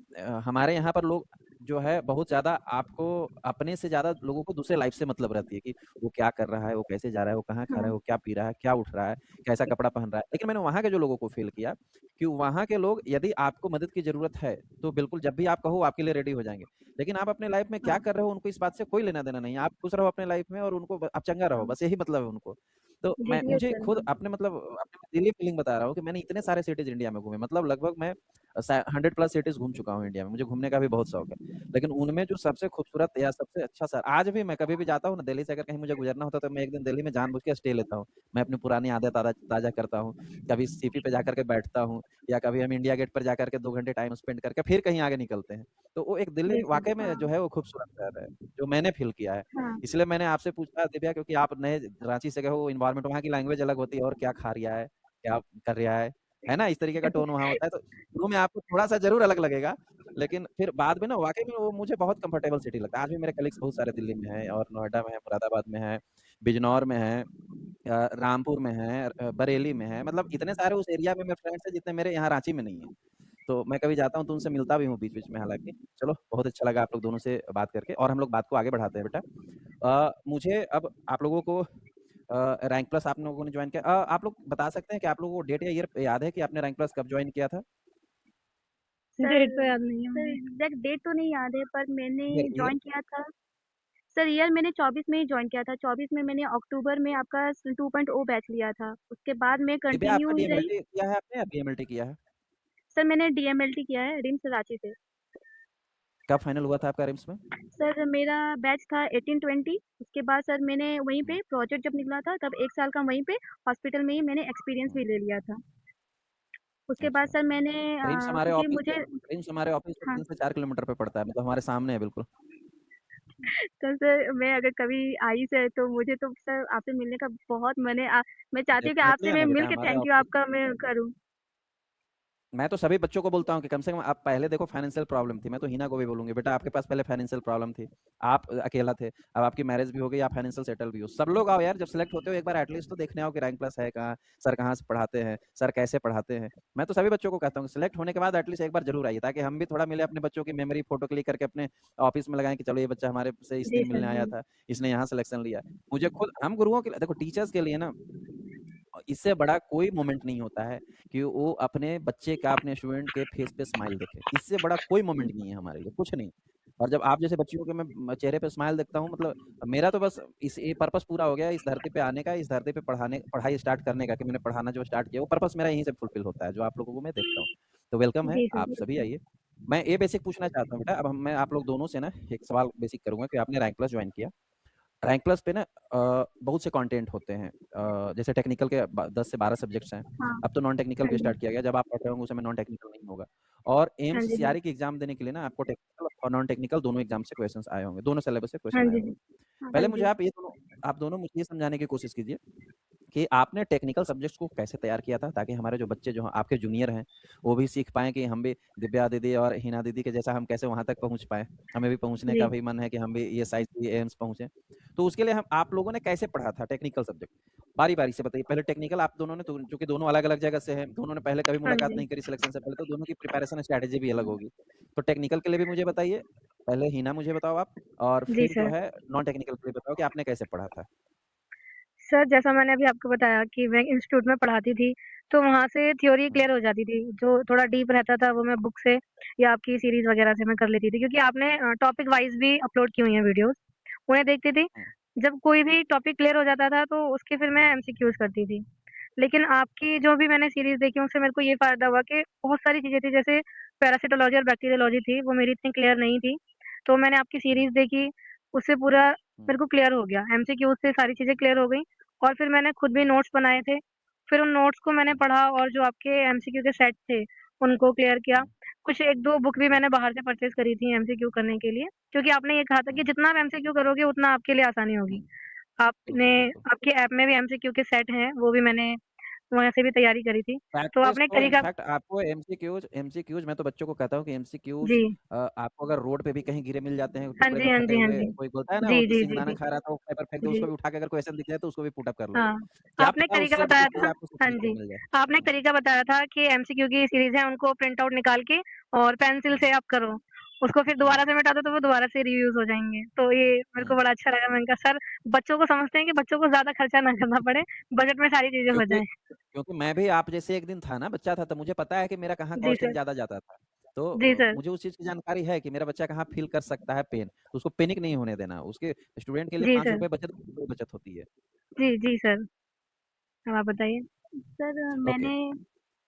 हमारे यहाँ पर लोग जो है बहुत ज़्यादा आपको अपने से ज़्यादा लोगों को दूसरे लाइफ़ से मतलब रहती है कि वो क्या कर रहा है, वो कैसे जा रहा है, वो कहाँ खा रहा है, हाँ, वो क्या पी रहा है, क्या उठ रहा है, कैसा कपड़ा पहन रहा है। लेकिन मैंने वहाँ के जो लोगों को फ़ील किया कि वहाँ के लोग यदि आपको मदद की ज़रूरत है, तो बिल्कुल जब भी आप कहो वो आपके लिए रेडी हो जाएँगे। लेकिन आप अपने लाइफ में क्या हाँ। कर रहे हो उनको इस बात से कोई लेना देना नहीं है। आप खुश रहो अपने लाइफ में और उनको आप चंगा रहो, हाँ, बस यही मतलब है उनको। तो जी, मैं जी, मुझे सर, खुद हाँ। अपने मतलब अपने दिली फीलिंग बता रहा हूँ कि मैंने इतने सारे सिटीज़ इंडिया में घूमे, मतलब लगभग मैं 100 प्लस सिटीज़ घूम चुका हूँ इंडिया में। मुझे घूमने का भी बहुत शौक है। लेकिन उनमें जो सबसे खूबसूरत या सबसे अच्छा शहर आज भी मैं कभी भी जाता हूँ ना दिल्ली से, अगर कहीं मुझे गुजरना होता है तो मैं एक दिन दिल्ली में जानबूझ के स्टे लेता हूँ। मैं अपनी पुरानी आदत ताज़ा ताज़ा करता हूँ। कभी सीपी पे जाकर के बैठता हूँ या कभी हम इंडिया गेट पर जाकर के 2 घंटे टाइम स्पेंड करके फिर कहीं आगे निकलते हैं। तो वो एक दिल्ली जी, सर, वाक़ई में जो हाँ, है वो खूबसूरत शहर है, जो मैंने फ़ील किया है। हाँ, इसलिए मैंने आपसे पूछा दिव्या, क्योंकि आप नए रांची से गए हो, एनवायरनमेंट वहाँ की लैंग्वेज अलग होती है और क्या खा रिया है, क्या कर रिया है ना? इस तरीके का टोन वहाँ होता है, तो शुरू में आपको थोड़ा-सा ज़रूर अलग लगेगा, लेकिन फिर बाद में ना वाक़ई में वो मुझे बहुत कंफर्टेबल सिटी लगता है। आज भी मेरे कलीग्स बहुत सारे दिल्ली में हैं और नोएडा में हैं, मुरादाबाद में हैं, बिजनौर में हैं, रामपुर में हैं, बरेली में हैं, मतलब इतने सारे उस एरिया में मेरे फ्रेंड्स हैं जितने मेरे यहाँ रांची में नहीं हैं। तो मैं कभी जाता हूँ तो उनसे मिलता भी हूँ बीच-बीच में हालाँकि। चलो, बहुत अच्छा लगा आप लोग दोनों से बात करके और हम लोग बात को आगे बढ़ाते हैं बेटा। मुझे अब आप लोगों को रैंक प्लस आप लोगों ने जॉइन किया। आप लोग बता सकते हैं कि आप लोगों को डेट या ईयर याद है कि आपने रैंक प्लस कब जॉइन किया था? सर डेट तो याद नहीं है सर मुझे। एग्ज़ैक्ट डेट तो नहीं याद है, पर मैंने ईयर? जॉइन किया था। सर ईयर मैंने 24 में ही जॉइन किया था, 24 में मैंने अक्टूबर में आपका 2.0 बैच लिया था। उसके बाद मैं दिव्या, आपका कंटिन्यू ही रही। डीएमएलटी किया है आपने या बीएमएलटी किया है? सर मैंने डीएमएलटी किया है रिम्स रांची से। कब फाइनल हुआ था आपका रिम्स में? सर मेरा बैच था 18-20, उसके बाद सर मैंने वहीं हुँ, पे प्रोजेक्ट जब निकला था तब 1 साल का वहीं पे हॉस्पिटल में ही मैंने एक्सपीरियंस हुँ, भी ले लिया था। उसके बाद अच्छा। सर मैंने क्योंकि मुझे रिम्स हमारे ऑफिस से हाँ, 3 से 4 किलोमीटर पे पड़ता है, मतलब हमारे सामने है बिल्कुल। तो सर मैं अगर कभी आई सर तो मुझे तो सर आपसे मिलने का बहुत मन है। मैं चाहती हूँ कि डेफ़िनेटली आपसे मैं आना बेटा मिल के हमारे थैंक यू ऑफिस। आपका मैं करूँ। मैं तो सभी बच्चों को बोलता हूँ कि कम से कम आप पहले देखो, फाइनेंशियल प्रॉब्लम थी। मैं तो हिना को भी बोलूँगी, बेटा आपके पास पहले फाइनेंशियल प्रॉब्लम थी। आप अकेला थे, अब आपकी मैरिज भी हो गई, आप फाइनेंशियल सेटल भी हो। सब लोग आओ यार, जब सेलेक्ट होते हो एक बार एटलीस्ट तो देखने आओ कि रैंक प्लस है कहाँ, सर कहाँ से पढ़ाते हैं, सर कैसे पढ़ाते हैं। मैं तो सभी बच्चों को कहता हूँ सेलेक्ट होने के बाद एटलीस्ट एक बार ज़रूर आइए, ताकि हम भी थोड़ा मिले, अपने बच्चों की मेमोरी फोटो क्लिक करके अपने ऑफिस में लगाएँ कि चलो ये बच्चा हमारे से इस जी दिन सर, मिलने आया जी। था, इसने यहाँ सिलेक्शन लिया। मुझे खुद, हम गुरुओं के लिए देखो, टीचर्स के लिए ना इससे बड़ा कोई मोमेंट नहीं होता है कि वो अपने बच्चे का, अपने स्टूडेंट के फेस पे स्माइल देखे। इससे बड़ा कोई मोमेंट नहीं है हमारे लिए, कुछ नहीं। और जब आप जैसे बच्चियों के मैं चेहरे पे स्माइल देखता हूँ, मतलब मेरा तो बस इस ये पर्पस पूरा हो गया इस धरती पे आने का, इस धरती पे पढ़ाई स्टार्ट करने का, कि मैंने पढ़ाना जो स्टार्ट किया वो पर्पस मेरा यहीं से फुलफिल होता है, जो आप लोगों को मैं देखता हूँ। तो वेलकम है, जी सर, आप सभी बिल्कुल। आइए। मैं ये बेसिक पूछना चाहता हूँ बेटा, अब मैं आप लोग दोनों से ना एक सवाल बेसिक करूंगा कि आपने रैंक प्लस ज्वाइन किया, रैंक प्लस पे ना बहुत से कंटेंट होते हैं, जैसे टेक्निकल के 10 से 12 सब्जेक्ट्स हैं। हाँ, अब तो नॉन टेक्निकल हाँ भी जी, स्टार्ट किया गया, जब आप पढ़ रहे होंगे उस समय नॉन टेक्निकल नहीं होगा। और हाँ एम्स जी, हाँ, सीआरई की एग्जाम देने के लिए ना आपको टेक्निकल और नॉन टेक्निकल दोनों एग्जाम से क्वेश्चंस आए होंगे, दोनों सिलेबस से हाँ क्वेश्चन आए जी, होंगे। हाँ पहले मुझे जी, आप दोनों मुझे ये समझाने की कोशिश कीजिए कि आपने टेक्निकल सब्जेक्ट्स को कैसे तैयार किया था, ताकि हमारे जो बच्चे जो आपके जूनियर हैं वो भी सीख पाएँ कि हम भी दिव्या दीदी और हिना दीदी के जैसा हम कैसे वहाँ तक पहुँच पाएँ। हमें भी पहुँचने का जी। भी मन है कि हम भी ईएसआईसी, एम्स पहुँचे। तो उसके लिए हम आप लोगों ने कैसे पढ़ा था टेक्निकल सब्जेक्ट? बारी-बारी से बताइए। पहले टेक्निकल आप दोनों ने, तो चूँकि दोनों अलग-अलग जगह से हैं, दोनों ने पहले कभी हाँ मुलाकात जी। नहीं करी सिलेक्शन से पहले, तो दोनों की प्रिपरेशन स्ट्रैटेजी भी अलग होगी। तो टेक्निकल के लिए भी मुझे बताइए, पहले हिना मुझे बताओ आप, और जी फिर जो सर। है नॉन टेक्निकल के लिए बताओ कि आपने कैसे पढ़ा था? सर, जैसा मैंने अभी आपको बताया कि मैं इंस्टीट्यूट में पढ़ाती थी, तो वहाँ से थ्योरी हुँ, क्लियर हो जाती थी। जो थोड़ा डीप रहता था, वो मैं बुक से या आपकी सीरीज़ वगैरह से मैं कर लेती थी, क्योंकि आपने टॉपिक वाइज़ भी अपलोड की हुई हैं वीडियोज़, उन्हें देखती थी। हुँ, जब कोई भी टॉपिक क्लियर हो जाता था, तो उसके फिर मैं एमसीक्यूज़ करती थी। लेकिन आपकी जो भी मैंने सीरीज़ देखी, उससे मेरे को ये फ़ायदा हुआ कि बहुत सारी चीज़ें थी, जैसे पैरासिटोलॉजी और बैक्टीरियोलॉजी थी, वो मेरी इतनी क्लियर नहीं थी। तो मैंने आपकी हुँ, सीरीज़ देखी, उससे पूरा हुँ, मेरे को क्लियर हो गया। एमसीक्यूज़ से सारी चीज़ें क्लियर हो गई और फिर मैंने खुद भी नोट्स बनाए थे। फिर उन नोट्स को मैंने हुँ, पढ़ा और जो आपके एमसीक्यू के सेट थे, उनको क्लियर किया। हुँ, कुछ 1-2 बुक भी मैंने बाहर से परचेज़ करी थी एमसीक्यू करने के लिए, क्योंकि आपने ये कहा था कि हुँ, जितना आप एमसीक्यू करोगे, उतना आपके लिए आसानी होगी। हुँ। आपने बिल्कुल, बिल्कुल। आपके ऐप में भी एमसीक्यू के सेट हैं, वो भी मैंने वहाँ से भी तैयारी करी थी। तो प्रैक्टिस आपने एक तो तरीका इनफैक्ट आपको एमसीक्यूज़ मैं तो बच्चों को कहता हूँ कि एमसीक्यूज़ जी। आपको अगर रोड पे भी कहीं गिरे मिल जाते हैं, हाँ टुकड़े जी, में हाँ फटे जी, हाँ हुए, जी। कोई बोलता है ना वो जी, जी, जी, सिंगदाना जी। खा रहा था, वो पेपर फेंक दो, जी, उसको भी उठा के अगर क्वेश्चन दिख जाए तो उसको भी पुट अप कर लो। हाँ। क्या आपने एक पता तरीका उससे बताया अच्छी चीज़ था आपको हाँ सीखने को जी। मिल जाए। आपने एक हुँ, तरीका बताया था कि एमसीक्यू की सीरीज़ है, उनको प्रिंट आउट निकाल के और पेंसिल हुँ, से आप करो। उसको फिर हुँ, दोबारा से मिटा दो, तो वो दोबारा से रीयूज़ हो जाएँगे। तो ये मेरे को हुँ। बड़ा अच्छा लगा। मैंने कहा सर, बच्चों को समझते हैं कि बच्चों को ज़्यादा खर्चा ना करना पड़े, बजट में सारी चीज़ें हो क्योंकि जाएँ। क्योंकि मैं भी आप जैसे एक दिन था ना, बच्चा था, तो मुझे पता है कि मेरा कहाँ जी कॉस्टिंग सर। ज़्यादा जाता था। तो जी सर। मुझे उस चीज़ की जानकारी है कि मेरा बच्चा कहाँ फ़ील कर सकता है पेन, तो उसको पैनिक नहीं होने देना। उसके स्टूडेंट के लिए जी सर। ₹5 बचत बहुत बड़ी बचत होती है। जी, जी सर। अब आप बताइए? Sir okay. मैंने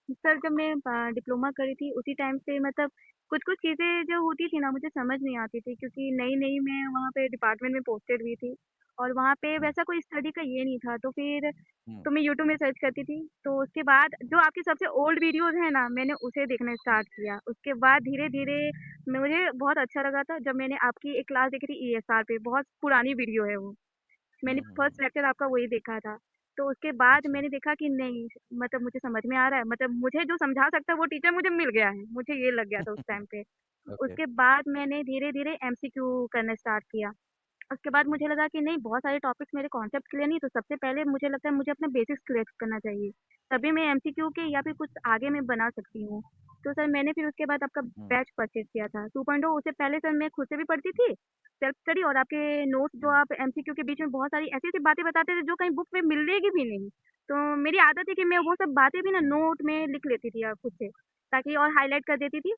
सर जब मैं डिप्लोमा करी थी उसी टाइम से मतलब कुछ-कुछ चीज़ें जो होती थी ना मुझे समझ नहीं आती थी क्योंकि नई-नई मैं वहाँ पे डिपार्टमेंट में पोस्टेड हुई थी और वहाँ पे हुँ, वैसा कोई स्टडी का ये नहीं था। हुँ, तो मैं यूट्यूब में सर्च करती थी, तो उसके बाद जो आपकी सबसे ओल्ड वीडियोज़ हैं ना, मैंने उसे देखना स्टार्ट किया। उसके बाद धीरे-धीरे मुझे बहुत अच्छा लगा था जब मैंने आपकी एक क्लास देखी थी ईएसआर पे, बहुत पुरानी वीडियो है वो। मैंने हुँ, हुँ, हुँ। फर्स्ट लेक्चर आपका वही देखा था। तो उसके बाद अच्छा। मैंने देखा कि नहीं मतलब मुझे समझ में आ रहा है, मतलब मुझे जो समझा सकता है वो टीचर मुझे मिल गया है, मुझे ये लग गया था उस टाइम पे। ओके। उसके बाद मैंने धीरे-धीरे एमसीक्यू करना स्टार्ट किया। उसके बाद मुझे लगा कि नहीं बहुत सारे टॉपिक्स मेरे कॉन्सेप्ट क्लियर नहीं तो सबसे पहले मुझे लगता है मुझे अपना बेसिक्स क्लियर करना चाहिए। तभी मैं एमसीक्यू के या फिर कुछ आगे मैं बना सकती हूँ। तो सर मैंने फिर उसके बाद आपका हुँ, बैच परचेज़ किया था 2.0 उससे पहले सर मैं खुद से भी पढ़ती थी, सेल्फ स्टडी और आपके नोट्स जो हुँ, आप एमसीक्यू के बीच में बहुत सारी ऐसी-ऐसी बातें बताते थे जो कहीं बुक में मिलेगी भी नहीं। तो मेरी आदत है कि मैं वो सब बातें भी ना हुँ, नोट में लिख लेती थी खुद से, ताकि और हाइलाइट कर देती थी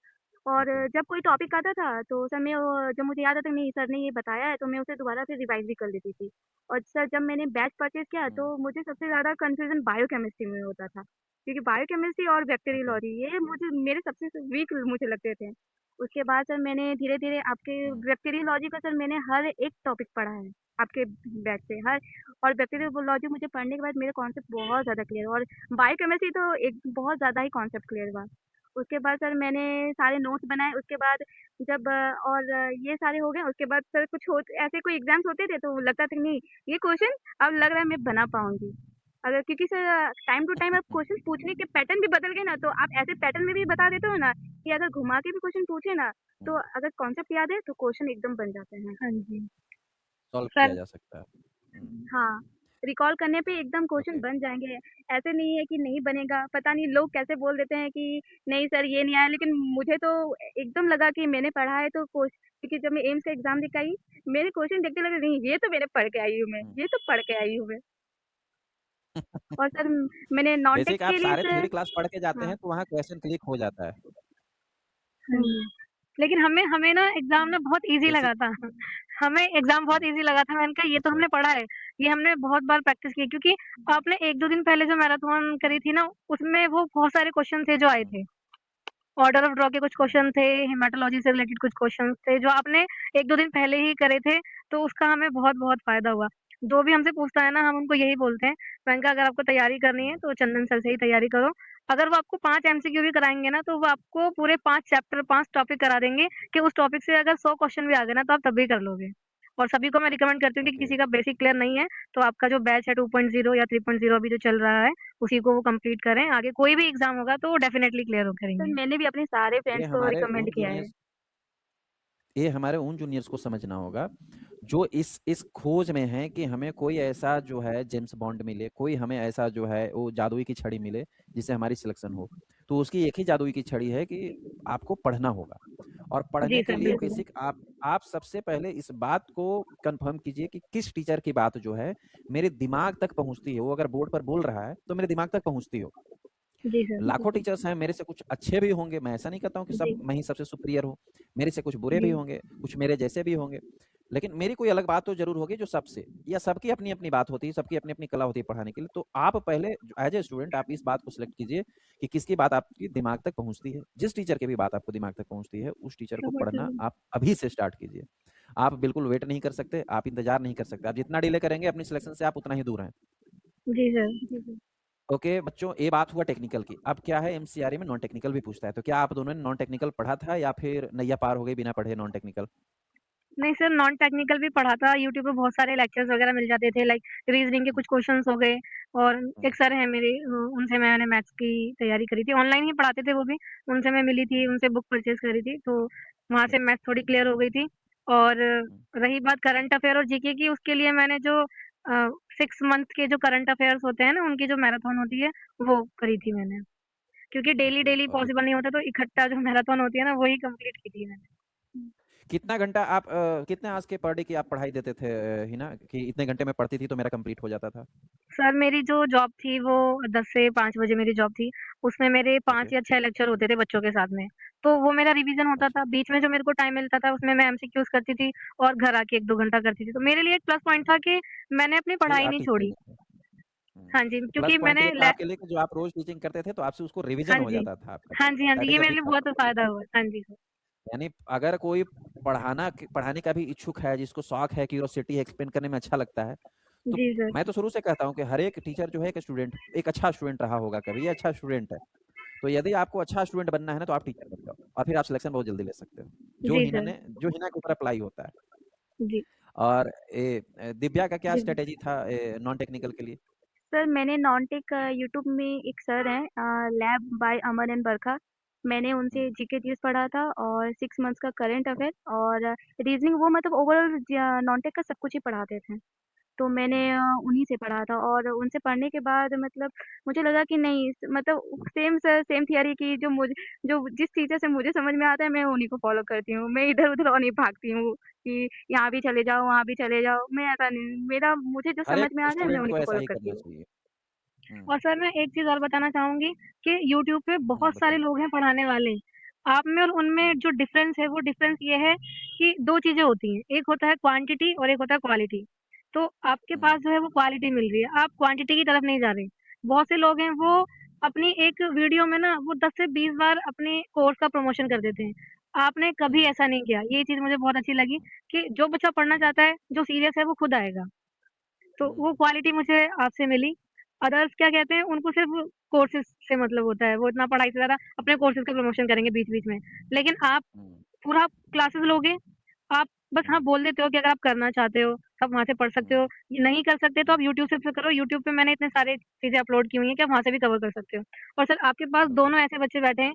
और ओके। जब कोई टॉपिक आता था तो सर मैं जब मुझे याद आता नहीं सर ने ये बताया है तो मैं उसे दोबारा से रिवाइज़ भी कर लेती थी। और सर जब मैंने बैच परचेज़ किया हुँ, तो मुझे सबसे ज़्यादा कन्फ्यूज़न बायोकेमिस्ट्री में होता था। क्योंकि बायोकेमिस्ट्री और ओके। बैक्टीरियोलॉजी ये मुझे मेरे सबसे वीक मुझे लगते थे। उसके बाद सर मैंने धीरे-धीरे आपके हुँ, बैक्टीरियोलॉजी का सर मैंने हर एक टॉपिक पढ़ा है, आपके बैच से हर और हुँ, बैक्टीरियोलॉजी मुझे पढ़ने के बाद मेरे कॉन्सेप्ट बहुत ज़्यादा क्लियर हुआ और बायोकेमिस्ट्री तो एक बहुत ज़्यादा ही कॉन्सेप्ट क्लियर हुआ। उसके बाद सर मैंने सारे नोट्स बनाए, उसके बाद जब ये सारे हो गए, उसके बाद सर कुछ हो ऐसे कोई एग्ज़ाम्स होते थे, तो लगता था कि नहीं, ये क्वेश्चन अब लग रहा है मैं बना पाऊँगी। अगर क्योंकि सर टाइम टू टाइम आप हुँ, क्वेश्चन पूछने के पैटर्न भी बदल गए ना, तो आप ऐसे पैटर्न में भी बता देते हो ना, कि अगर घुमा के भी क्वेश्चन पूछे ना, तो हुँ, अगर कॉन्सेप्ट याद है, तो क्वेश्चन एकदम बन जाते हैं। हाँ जी। सॉल्व किया सर जा सकता है। हुँ, हाँ, रिकॉल करने पे एकदम क्वेश्चन ओके। बन जाएँगे। ऐसे नहीं है कि नहीं बनेगा, पता नहीं लोग कैसे बोल देते हैं कि नहीं सर ये नहीं आया, लेकिन मुझे तो एकदम लगा कि मैंने पढ़ा है तो क्योंकि जब मैं एम्स का एग्ज़ाम देके आई, मेरे क्वेश्चन देख के लगा नहीं ये तो मैंने पढ़ के आई हूँ मैं, हुँ। ये तो पढ़ के आई हूँ मैं। और सर मैंने नॉन टेक बेसिक आप के लिए सारे सर थ्योरी क्लास पढ़ के जाते हाँ, हैं, तो वहाँ क्वेश्चन क्लिक हो जाता है। हाँ जी। लेकिन हमें हमें ना एग्ज़ाम ना बहुत ईज़ी बेसिक लगा था। हमें एग्ज़ाम बहुत हुँ, ईज़ी लगा था। मैंने कहा ये तो अच्छा। हमने पढ़ा है, ये हमने बहुत बार प्रैक्टिस की है क्योंकि आपने 1-2 दिन पहले जो मैराथन करी थी ना, उसमें वो बहुत सारे क्वेश्चन थे जो आए हुँ, थे। ऑर्डर ऑफ ड्रॉ के कुछ क्वेश्चन थे, हेमाटोलॉजी से रिलेटेड कुछ क्वेश्चंस थे जो आपने 1-2 दिन पहले ही करे थे, तो उसका हमें बहुत-बहुत फ़ायदा हुआ। जो भी हमसे पूछता है ना, हम उनको यही बोलते हैं, प्रियंका अगर आपको तैयारी करनी है तो चंदन सर से ही तैयारी करो। अगर वो आपको 5 एमसीक्यू भी कराएँगे ना, तो वो आपको पूरे 5 चैप्टर 5 टॉपिक करा देंगे कि उस टॉपिक से अगर 100 क्वेश्चन भी आ गए ना, तो आप तब भी कर लोगे। और सभी को मैं रिकमेंड करती हूँ कि ओके। किसी का बेसिक क्लियर नहीं है, तो आपका जो बैच है 2.0 या 3.0 अभी जो चल रहा है, उसी को वो कंप्लीट करें। आगे कोई भी एग्ज़ाम होगा तो वो डेफ़िनेटली क्लियर हो सर करेंगे। मैंने भी अपने सारे ये फ्रेंड्स को हमारे रिकमेंड उन किया है। जूनियर्स ये हमारे उन जूनियर्स को समझना होगा जो इस खोज में हैं कि हमें कोई ऐसा जो है जेम्स बॉन्ड मिले, कोई हमें ऐसा जो है वो जादुई की छड़ी मिले जिससे हमारी सिलेक्शन हो। तो उसकी एक ही जादुई की छड़ी है कि आपको पढ़ना होगा और जी पढ़ने के सर, लिए बिल्कुल। बेसिक आप सबसे पहले इस बात को कंफर्म कीजिए कि किस टीचर की बात जो है मेरे दिमाग तक पहुंचती है। वो अगर बोर्ड पर बोल रहा है तो मेरे दिमाग तक पहुंचती हो। जी सर, लाखों टीचर्स हैं, मेरे से कुछ अच्छे भी होंगे, मैं ऐसा नहीं कहता हूँ कि जी, सब मैं ही सबसे सुपीरियर हूँ, मेरे से कुछ बुरे भी जी, होंगे, कुछ मेरे जैसे भी होंगे, लेकिन मेरी कोई अलग बात तो ज़रूर होगी जो सबसे या सबकी अपनी-अपनी बात होती है, सबकी अपनी-अपनी कला होती है पढ़ाने के लिए। तो आप पहले एज़ अ स्टूडेंट आप इस बात को सिलेक्ट कीजिए कि किसकी बात आपकी दिमाग तक पहुँचती है। जिस टीचर की भी बात आपको दिमाग तक पहुँचती है, उस टीचर को पढ़ना आप अभी से स्टार्ट कीजिए। आप बिल्कुल वेट नहीं कर सकते, आप इंतज़ार नहीं कर सकते। आप जितना डिले करेंगे अपनी सिलेक्शन से आप उतना ही दूर हैं। जी सर। ओके बच्चों, ये बात हुआ टेक्निकल की। अब क्या है एमसीआरए में नॉन टेक्निकल भी पूछता है, तो क्या आप दोनों ने नॉन टेक्निकल पढ़ा था या फिर नैया पार हो गई बिना पढ़े नॉन टेक्निकल? नहीं सर, नॉन टेक्निकल भी पढ़ा था, यूट्यूब पे बहुत सारे लेक्चर्स वगैरह मिल जाते थे, लाइक रीज़निंग के हुँ, कुछ क्वेश्चंस हो गए और हुँ, एक सर हैं मेरे उनसे मैंने मैथ्स की तैयारी करी थी, ऑनलाइन ही पढ़ाते थे वो भी, उनसे मैं मिली थी, हुँ, उनसे बुक परचेज़ करी थी, तो वहाँ से हुँ, मैथ्स थोड़ी क्लियर हो गई थी और हुँ, रही बात करंट अफ़ेयर और जीके की, उसके लिए मैंने जो 6 मंथ के जो करंट अफ़ेयर्स होते हैं ना, उनकी जो मैराथन होती है, वो करी थी मैंने। क्योंकि ओके, डेली-डेली ओके। पॉसिबल नहीं होता, तो इकट्ठा जो मैराथन होती है ना, वही कंप्लीट की थी मैंने। कितना घंटा आप कितने आवर्स के पर डे की आप पढ़ाई देते थे हिना कि इतने घंटे में पढ़ती थी तो मेरा कंप्लीट हो जाता था? सर मेरी जो जॉब थी वो 10 से 5 बजे मेरी जॉब थी। उसमें मेरे ओके, 5 या 6 लेक्चर होते थे बच्चों के साथ में। तो वो मेरा रिवीज़न होता अच्छा। था। बीच में जो मेरे को टाइम मिलता था उसमें मैं एमसीक्यूज़ करती थी और घर आके 1-2 घंटा करती थी। तो मेरे लिए एक प्लस पॉइंट था कि मैंने अपनी कि पढ़ाई आप नहीं टीचिंग छोड़ी। करते हैं। हुँ, हाँ जी, तो प्लस क्योंकि पॉइंट ये मैंने था लै आपके लिए कि जो आप रोज़ टीचिंग करते थे तो आपसे उसको रिवीज़न हाँ हो जी। जाता था आपका। हाँ जी, हाँ दैट जी, इज़ ये अ मेरे बिग लिए बहुत फैक्टर। फ़ायदा हुआ। हाँ जी, सर। यानी अगर कोई पढ़ाने का भी इच्छुक है, जिसको शौक है, क्यूरियोसिटी है, एक्सप्लेन करने में अच्छा लगता है, तो जी, सर। मैं तो शुरू से कहता हूँ कि हर एक टीचर जो है एक अच्छा स्टूडेंट रहा होगा कभी, ये अच्छा स्टूडेंट है। तो यदि आपको अच्छा स्टूडेंट बनना है ना, तो आप टीचर बन जाओ और फिर आप सिलेक्शन बहुत जल्दी ले सकते हो। जी, सर। जो हिना के ऊपर अप्लाई होता है। जी। और दिव्या का क्या जी, जी। स्ट्रैटेजी था नॉन टेक्निकल के लिए? सर मैंने नॉनटेक यूट्यूब में एक सर हैं लैब बाय अमन एंड बरखा। मैंने हुँ, उनसे जीके जीएस पढ़ा था और 6 मंथ्स का करंट अफेयर और रीजनिंग वो मतलब ओवरऑल नॉनटेक का सब कुछ ही पढ़ाते थे। तो मैंने हुँ, उन्हीं से पढ़ा था और उनसे पढ़ने के बाद मतलब मुझे लगा कि नहीं मतलब सेम थियरी की जो जिस टीचर से मुझे समझ में आता है मैं उन्हीं को फॉलो करती हूँ। मैं इधर-उधर और नहीं भागती हूँ कि यहाँ भी चले जाओ, वहाँ भी चले जाओ। मैं ऐसा नहीं मेरा मुझे जो हर समझ एक में आ जाए मैं स्टूडेंट उन्हीं को को ऐसा फॉलो ही करती करना हूँ। चाहिए। हुँ, और सर मैं एक चीज़ और बताना चाहूँगी कि यूट्यूब पे बहुत सारे बताइए। लोग हैं पढ़ाने वाले। आप में और हुँ, उनमें जो डिफ़रेंस है वो डिफ़रेंस ये है कि 2 चीज़ें होती हैं। एक होता है क्वांटिटी और एक होता है क्वालिटी। तो आपके हुँ, पास जो है वो क्वालिटी मिल रही है, आप क्वांटिटी की तरफ नहीं जा रहे। बहुत से लोग हैं वो हुँ, अपनी एक वीडियो में ना वो 10 से 20 बार अपने कोर्स का प्रमोशन कर देते हैं। आपने कभी हुँ, ऐसा नहीं किया। ये चीज़ मुझे बहुत अच्छी लगी कि जो बच्चा पढ़ना हुँ, चाहता है, जो सीरियस है वो खुद आएगा। तो हुँ, वो क्वालिटी मुझे आपसे मिली। अदर्स क्या कहते हैं उनको सिर्फ़ कोर्सेज़ से मतलब होता है, वो इतना पढ़ाई से ज़्यादा अपने कोर्सेज़ का प्रमोशन करेंगे बीच-बीच में। लेकिन आप हुँ, पूरा क्लासेस लोगे, आप बस हाँ, हुँ, बोल देते हो कि अगर आप करना चाहते हो, आप वहाँ से पढ़ सकते हुँ, हो। नहीं कर सकते तो हुँ, आप यूट्यूब से करो, यूट्यूब पे मैंने इतने सारे चीज़ें अपलोड की हुई हैं कि आप वहाँ से भी कवर कर सकते हो। और सर आपके पास ओके। दोनों ऐसे बच्चे बैठे हैं,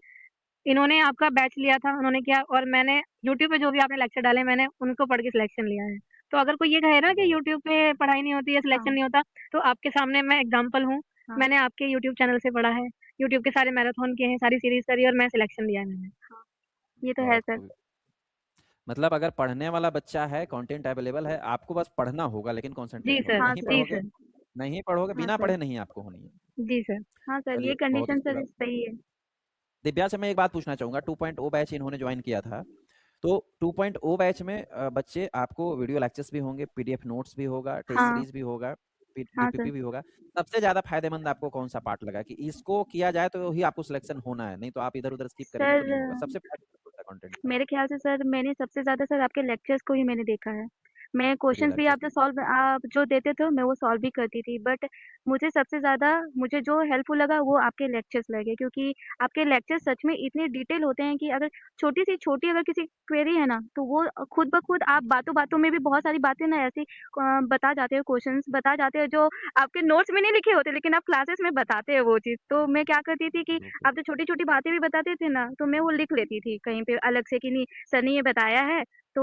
इन्होंने आपका बैच लिया था, उन्होंने किया और मैंने यूट्यूब पे जो भी आपने लेक्चर डाले मैंने उनको पढ़ के सिलेक्शन लिया है। तो अगर कोई ये कहे ना कि बहुत यूट्यूब पे पढ़ाई नहीं होती या सिलेक्शन हाँ, नहीं होता, तो आपके सामने मैं एग्ज़ाम्पल हूँ। हाँ, मैंने आपके यूट्यूब चैनल से पढ़ा है, यूट्यूब के सारे मैराथन किए हैं, सारी सीरीज़ करी और मैं सिलेक्शन लिया है मैंने। हाँ, ये तो है बहुत सर। खूब। मतलब अगर पढ़ने वाला बच्चा है, कंटेंट अवेलेबल है, आपको बस पढ़ना होगा लेकिन जी कंसंट्रेट होके। सर, हाँ जी सर, सर, नहीं पढ़ोगे, हाँ बिना सर, पढ़े नहीं आपको होनी है। जी सर। हाँ सर, ये चलिए, बहुत कंडीशन अच्छी सर बात। सही है। दिव्या से मैं एक बात पूछना चाहूँगा 2.0 बैच इन्होंने जॉइन किया था। तो 2.0 बैच में बच्चे आपको वीडियो लेक्चर्स भी होंगे, पीडीएफ नोट्स भी होगा, टेस्ट हाँ, सीरीज़ भी होगा। हाँ सर। डीपीपी भी होगा। सबसे ज़्यादा फ़ायदेमंद आपको कौन-सा पार्ट लगा कि इसको किया जाए तो ही आपको सिलेक्शन होना है, नहीं तो आप इधर-उधर स्किप करेंगे तो सर नहीं होगा। सबसे फ़ायदेमंद कौन-सा कंटेंट था? मेरे ख्याल से सर मैंने सबसे ज़्यादा सर आपके लेक्चर्स को ही मैंने देखा है। मैं वीडियो क्वेश्चंस भी लेक्चर। आप जो देते थे मैं वो सॉल्व भी करती थी बट मुझे सबसे ज़्यादा मुझे जो हेल्पफुल लगा वो आपके लेक्चर्स लगे क्योंकि आपके लेक्चर्स सच में इतने डिटेल होते हैं कि अगर छोटी से छोटी अगर किसी क्वेरी है ना तो वो खुद ब खुद आप बातों-बातों में भी बहुत सारी बातें ना ऐसी बता जाते हो क्वेश्चंस बता जाते हो जो आपके नोट्स में नहीं लिखे होते लेकिन आप क्लासेस में बताते हो वो चीज़। तो मैं क्या करती थी कि बिल्कुल। आप जो छोटी-छोटी बातें भी बताते थे ना तो मैं वो लिख लेती थी कहीं पे अलग से कि नहीं सर ने ये बताया है तो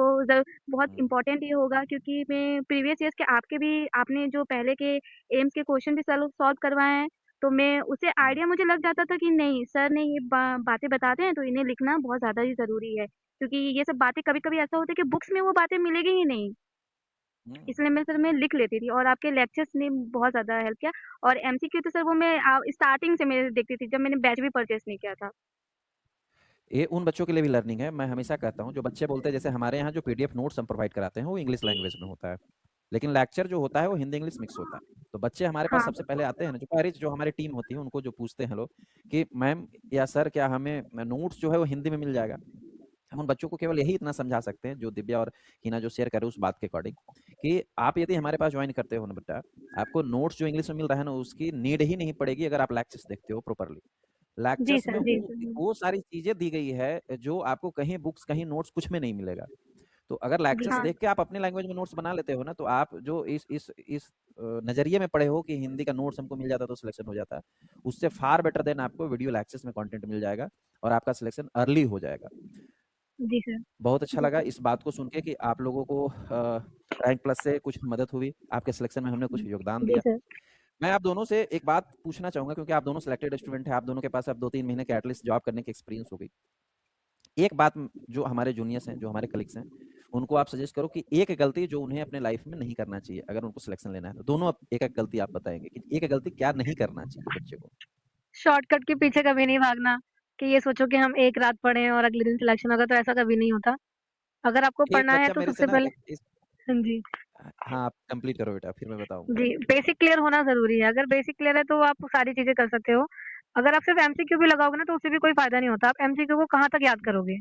बहुत हुँ, इम्पोर्टेंट ये होगा क्योंकि मैं प्रीवियस ईयर्स के आपके भी आपने जो पहले के एम्स के क्वेश्चन भी सॉल्व सॉल्व करवाए हैं, तो मैं उससे हुँ, आइडिया मुझे लग जाता था कि नहीं सर ने ये बातें बताते हैं तो इन्हें लिखना बहुत ज़्यादा ही ज़रूरी है। क्योंकि ये सब बातें कभी-कभी ऐसा होता है कि बुक्स में वो बातें मिलेगी ही नहीं, हुँ। इसलिए मैं लिख लेती थी और आपके लेक्चर्स ने बहुत ज़्यादा हेल्प किया और एमसीक्यू तो सर वो मैं स्टार्टिंग से मैं देखती थी जब मैंने बैच भी परचेज़ नहीं किया था। ये उन बच्चों के लिए भी लर्निंग है। मैं हमेशा कहता हूँ, जो बच्चे बोलते हैं जैसे हमारे यहाँ जो पीडीएफ नोट्स हम प्रोवाइड कराते हैं, वो इंग्लिश लैंग्वेज में होता है। लेकिन लेक्चर जो होता है, वो हिंदी-इंग्लिश मिक्स होता है। तो बच्चे हमारे पास हाँ, सबसे पहले आते हैं ना, जो पहली जो हमारी टीम होती है, उनको जो पूछते हैं लोग कि मैम या सर क्या हमें नोट्स जो है वो हिंदी में मिल जाएगा? हम उन बच्चों को केवल यही इतना समझा सकते हैं, जो दिव्या और हिना जो शेयर कर रहे हैं उस बात के अकॉर्डिंग, कि आप यदि हमारे पास जॉइन करते हो ना बेटा, आपको नोट्स जो इंग्लिश में मिल रहा है ना, उसकी नीड ही नहीं पड़ेगी अगर आप लेक्चर्स देखते हो प्रॉपर्ली। जी लेक्चर्स में सर, जी सर। वो सारी चीज़ें दी गई है, जो आपको कहीं बुक्स, कहीं नोट्स कुछ में नहीं मिलेगा। तो अगर जी लेक्चर्स सर। देख के आप अपने लैंग्वेज में नोट्स बना लेते हो ना, तो आप जो इस नज़रिए में पढ़े हो कि हिंदी का नोट्स हमको मिल जाता तो सिलेक्शन हो जाता, उससे फार बेटर देन आपको वीडियो लेक्चर्स में कंटेंट मिल जाएगा और आपका सिलेक्शन अर्ली हो जाएगा। जी सर। बहुत अच्छा जी लगा सर। इस बात को सुन के कि आप लोगों को रैंक प्लस से कुछ मदद हुई, आपके सिलेक्शन में हमने कुछ योगदान जी दिया। सर। मैं आप दोनों से एक बात पूछना चाहूँगा, क्योंकि आप दोनों सिलेक्टेड स्टूडेंट हैं, आप दोनों के पास अब 2-3 महीने के एटलीस्ट जॉब करने की एक्सपीरियंस हो गई। एक बात जो हमारे जूनियर्स हैं, जो हमारे कलीग्स हैं, उनको आप सजेस्ट करो कि एक गलती जो उन्हें अपने लाइफ में नहीं करना चाहिए, अगर उनको सिलेक्शन लेना है तो। दोनों एक-एक गलती आप बताएँगे कि एक गलती क्या नहीं करना चाहिए बच्चे को? शॉर्टकट के पीछे कभी नहीं भागना, कि ये सोचो कि हम एक रात पढ़ें और अगले दिन सिलेक्शन होगा, तो ऐसा कभी नहीं होता। अगर आपको एक पढ़ना है बच्चा तो मेरे से सबसे ना पहले एक इस हाँ जी। हाँ, आप कंप्लीट करो बेटा, फिर मैं बताऊँगा। जी, बेसिक क्लियर होना ज़रूरी है। अगर बेसिक क्लियर है तो आप सारी चीज़ें कर सकते हो। अगर आप सिर्फ़ एमसीक्यू भी लगाओगे ना तो उससे भी कोई फ़ायदा नहीं होता। आप एमसीक्यू को कहाँ तक याद करोगे?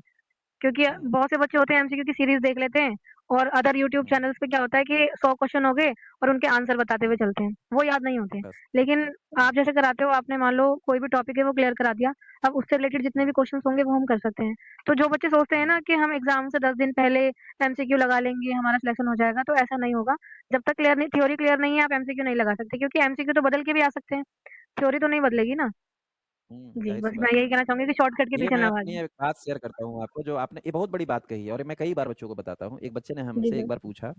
क्योंकि हुँ, बहुत से बच्चे होते हैं एमसीक्यू की सीरीज़ देख लेते हैं और अदर यूट्यूब हुँ, चैनल्स पे क्या होता है कि 100 क्वेश्चन हो गए और उनके आंसर बताते हुए हुँ, चलते हैं। वो याद नहीं होते। बस। लेकिन हुँ, आप जैसे कराते हो आपने मान लो कोई भी टॉपिक है वो क्लियर करा दिया, अब उससे रिलेटेड जितने हुँ, भी क्वेश्चन्स होंगे वो हम कर सकते हैं। तो जो बच्चे सोचते हैं हुँ, ना कि हम एग्ज़ाम से 10 दिन पहले एमसीक्यू लगा लेंगे, हमारा सिलेक्शन हो जाएगा, तो ऐसा नहीं होगा। जब तक क्लियर नहीं थ्योरी क्लियर नहीं है आप एमसीक्यू नहीं लगा सकते क्योंकि एमसीक्यू तो बदल के भी आ सकते हैं, थ्योरी तो नहीं बदलेगी ना। हुँ, जी, बस ज़ाहिर-सी मैं बात है। यही कहना चाहूँगी कि शॉर्टकट के ये पीछे मैं ना अपनी भागें। एक बात शेयर करता हूँ आपको, जो आपने ये बहुत बड़ी बात कही है और ये मैं कई बार बच्चों को बताता हूँ। एक बच्चे ने जी हमसे एक सर। बार पूछा,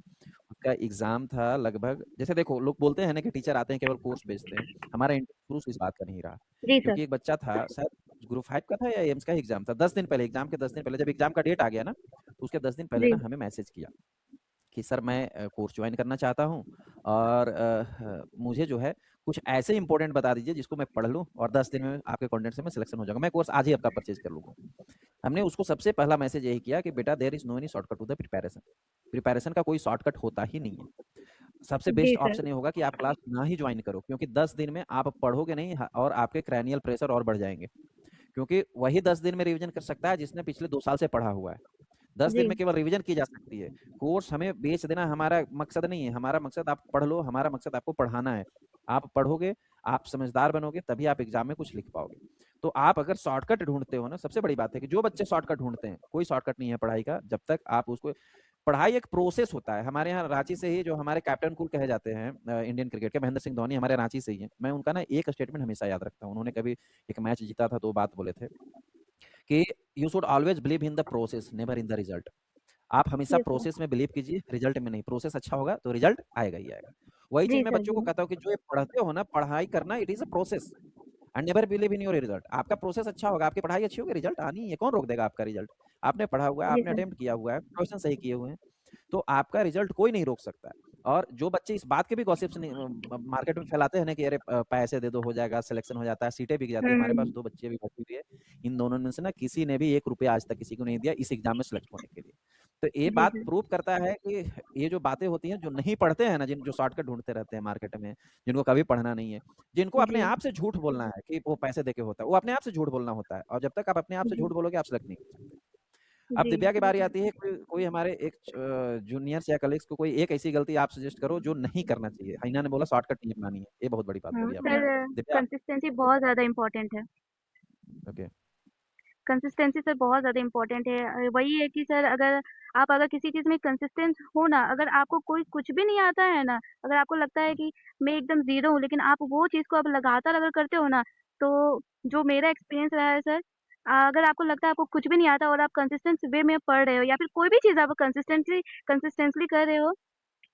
उसका एग्ज़ाम था लगभग, जैसे देखो लोग बोलते हैं ना कि टीचर आते हैं केवल कोर्स बेचते हैं। हमारा इंटेंशन शुरू से इस बात का नहीं रहा। जी सर। क्योंकि एक बच्चा था, शायद ग्रुप 5 का था या एम्स का ही एग्ज़ाम था। 10 दिन पहले, एग्ज़ाम के 10 दिन पहले, जब एग्ज़ाम का डेट आ गया ना, तो उसके 10 दिन पहले जी। ना हमें मैसेज किया कि सर मैं कोर्स जॉइन करना चाहता हूँ और मुझे जो है कुछ ऐसे इंपॉर्टेंट बता दीजिए जिसको मैं पढ़ लूँ और 10 दिन में आपके कंटेंट से मैं सिलेक्शन हो जाऊँगा। मैं कोर्स आज ही आपका परचेज़ कर लूँगा। हमने उसको सबसे पहला मैसेज यही किया कि बेटा there is no any shortcut to the preparation. Preparation का कोई शॉर्टकट होता ही नहीं है। सबसे जी बेस्ट सर। ऑप्शन ये होगा कि आप क्लास ना ही जॉइन करो, क्योंकि 10 दिन में आप पढ़ोगे नहीं और आपके क्रैनियल प्रेशर और बढ़ जाएँगे। क्योंकि वही 10 दिन में रिवीजन कर सकता है जिसने पिछले 2 साल से पढ़ा हुआ है। 10 दिन जी। में केवल रिवीजन की जा सकती है। कोर्स हमें बेच देना हमारा मकसद नहीं है, हमारा मकसद आप पढ़ लो, हमारा मकसद आपको पढ़ाना है। आप पढ़ोगे, आप समझदार बनोगे, तभी आप एग्ज़ाम में कुछ लिख पाओगे। तो आप अगर शॉर्टकट ढूँढते हो ना, सबसे बड़ी बात है कि जो बच्चे शॉर्टकट ढूँढते हैं, कोई शॉर्टकट नहीं है पढ़ाई का, जब तक आप उसको पढ़ाई एक प्रोसेस होता है। हमारे यहाँ रांची से ही जो हमारे कैप्टन कूल कहे जाते हैं इंडियन क्रिकेट के, महेंद्र सिंह धोनी हमारे रांची से ही हैं। मैं उनका ना एक स्टेटमेंट हमेशा याद रखता हूँ। उन्होंने कभी एक मैच जीता था तो वो बात बोले थे कि you should always believe in the process, never in the result. आप हमेशा यस सर। प्रोसेस में बिलीव कीजिए, रिजल्ट में नहीं। प्रोसेस अच्छा होगा तो रिजल्ट आएगा ही आएगा। वही चीज़ जी मैं सर, बच्चों को जी। कहता हूँ कि जो ये पढ़ते हो ना, पढ़ाई करना it is a process and never believe in your result. आपका प्रोसेस अच्छा होगा, आपकी पढ़ाई अच्छी होगी, रिजल्ट आनी ही है। कौन रोक देगा आपका रिजल्ट? आपने पढ़ा हुआ है, जी आपने सर। अटेम्प्ट किया हुआ है, क्वेश्चन सही किए हुए हैं, तो आपका रिजल्ट कोई नहीं रोक सकता है। और जो बच्चे इस बात के भी गॉसिप्स नहीं मार्केट में फैलाते हैं ना कि अरे पैसे दे दो हो जाएगा, सिलेक्शन हो जाता है, सीटें बिक जाती है। हमारे पास हुँ। 2 बच्ची अभी भर्ती हुई है। इन दोनों में से ना किसी ने भी ₹1 आज तक किसी को नहीं दिया इस एग्ज़ाम में सेलेक्ट होने के लिए। तो ये जी बात सर। प्रूव करता है कि ये जो बातें होती हैं, जो नहीं पढ़ते हैं ना, जो शॉर्टकट ढूँढते रहते हैं मार्केट में, जिनको कभी पढ़ना नहीं है, जिनको अपने जी, आप से झूठ बोलना है कि वो पैसे देके होता है, वो अपने आप से झूठ बोलना होता है और जब तक आप अपने आप से जी, झूठ बोलोगे, आप सेलेक्ट नहीं कर सकते। अब जी, दिव्या की बारी आती है, कोई कोई हमारे एक जूनियर्स या कलीग्स को कोई एक ऐसी गलती आप सजेस्ट करो जो नहीं करना चाहिए। हिना ने बोला शॉर्टकट नहीं अपनानी है, ये बहुत बड़ी बात हाँ, बोली आपने। सर दिव्या कंसिस्टेंसी बहुत ज़्यादा इम्पोर्टेंट है। ओके, कंसिस्टेंसी सर बहुत ज़्यादा इम्पोर्टेंट है। वही है कि सर अगर किसी चीज़ में कंसिस्टेंट हो ना, अगर आपको कोई कुछ भी नहीं आता है ना, अगर आपको लगता है कि मैं एकदम ज़ीरो हूँ, लेकिन आप वो चीज़ को अब लगातार अगर करते हो ना, तो जो मेरा एक्सपीरियंस रहा है सर, अगर आपको लगता है आपको कुछ भी नहीं आता और आप कंसिस्टेंट वे में पढ़ रहे हो या फिर कोई भी चीज़ आप कंसिस्टेंटली कर रहे हो,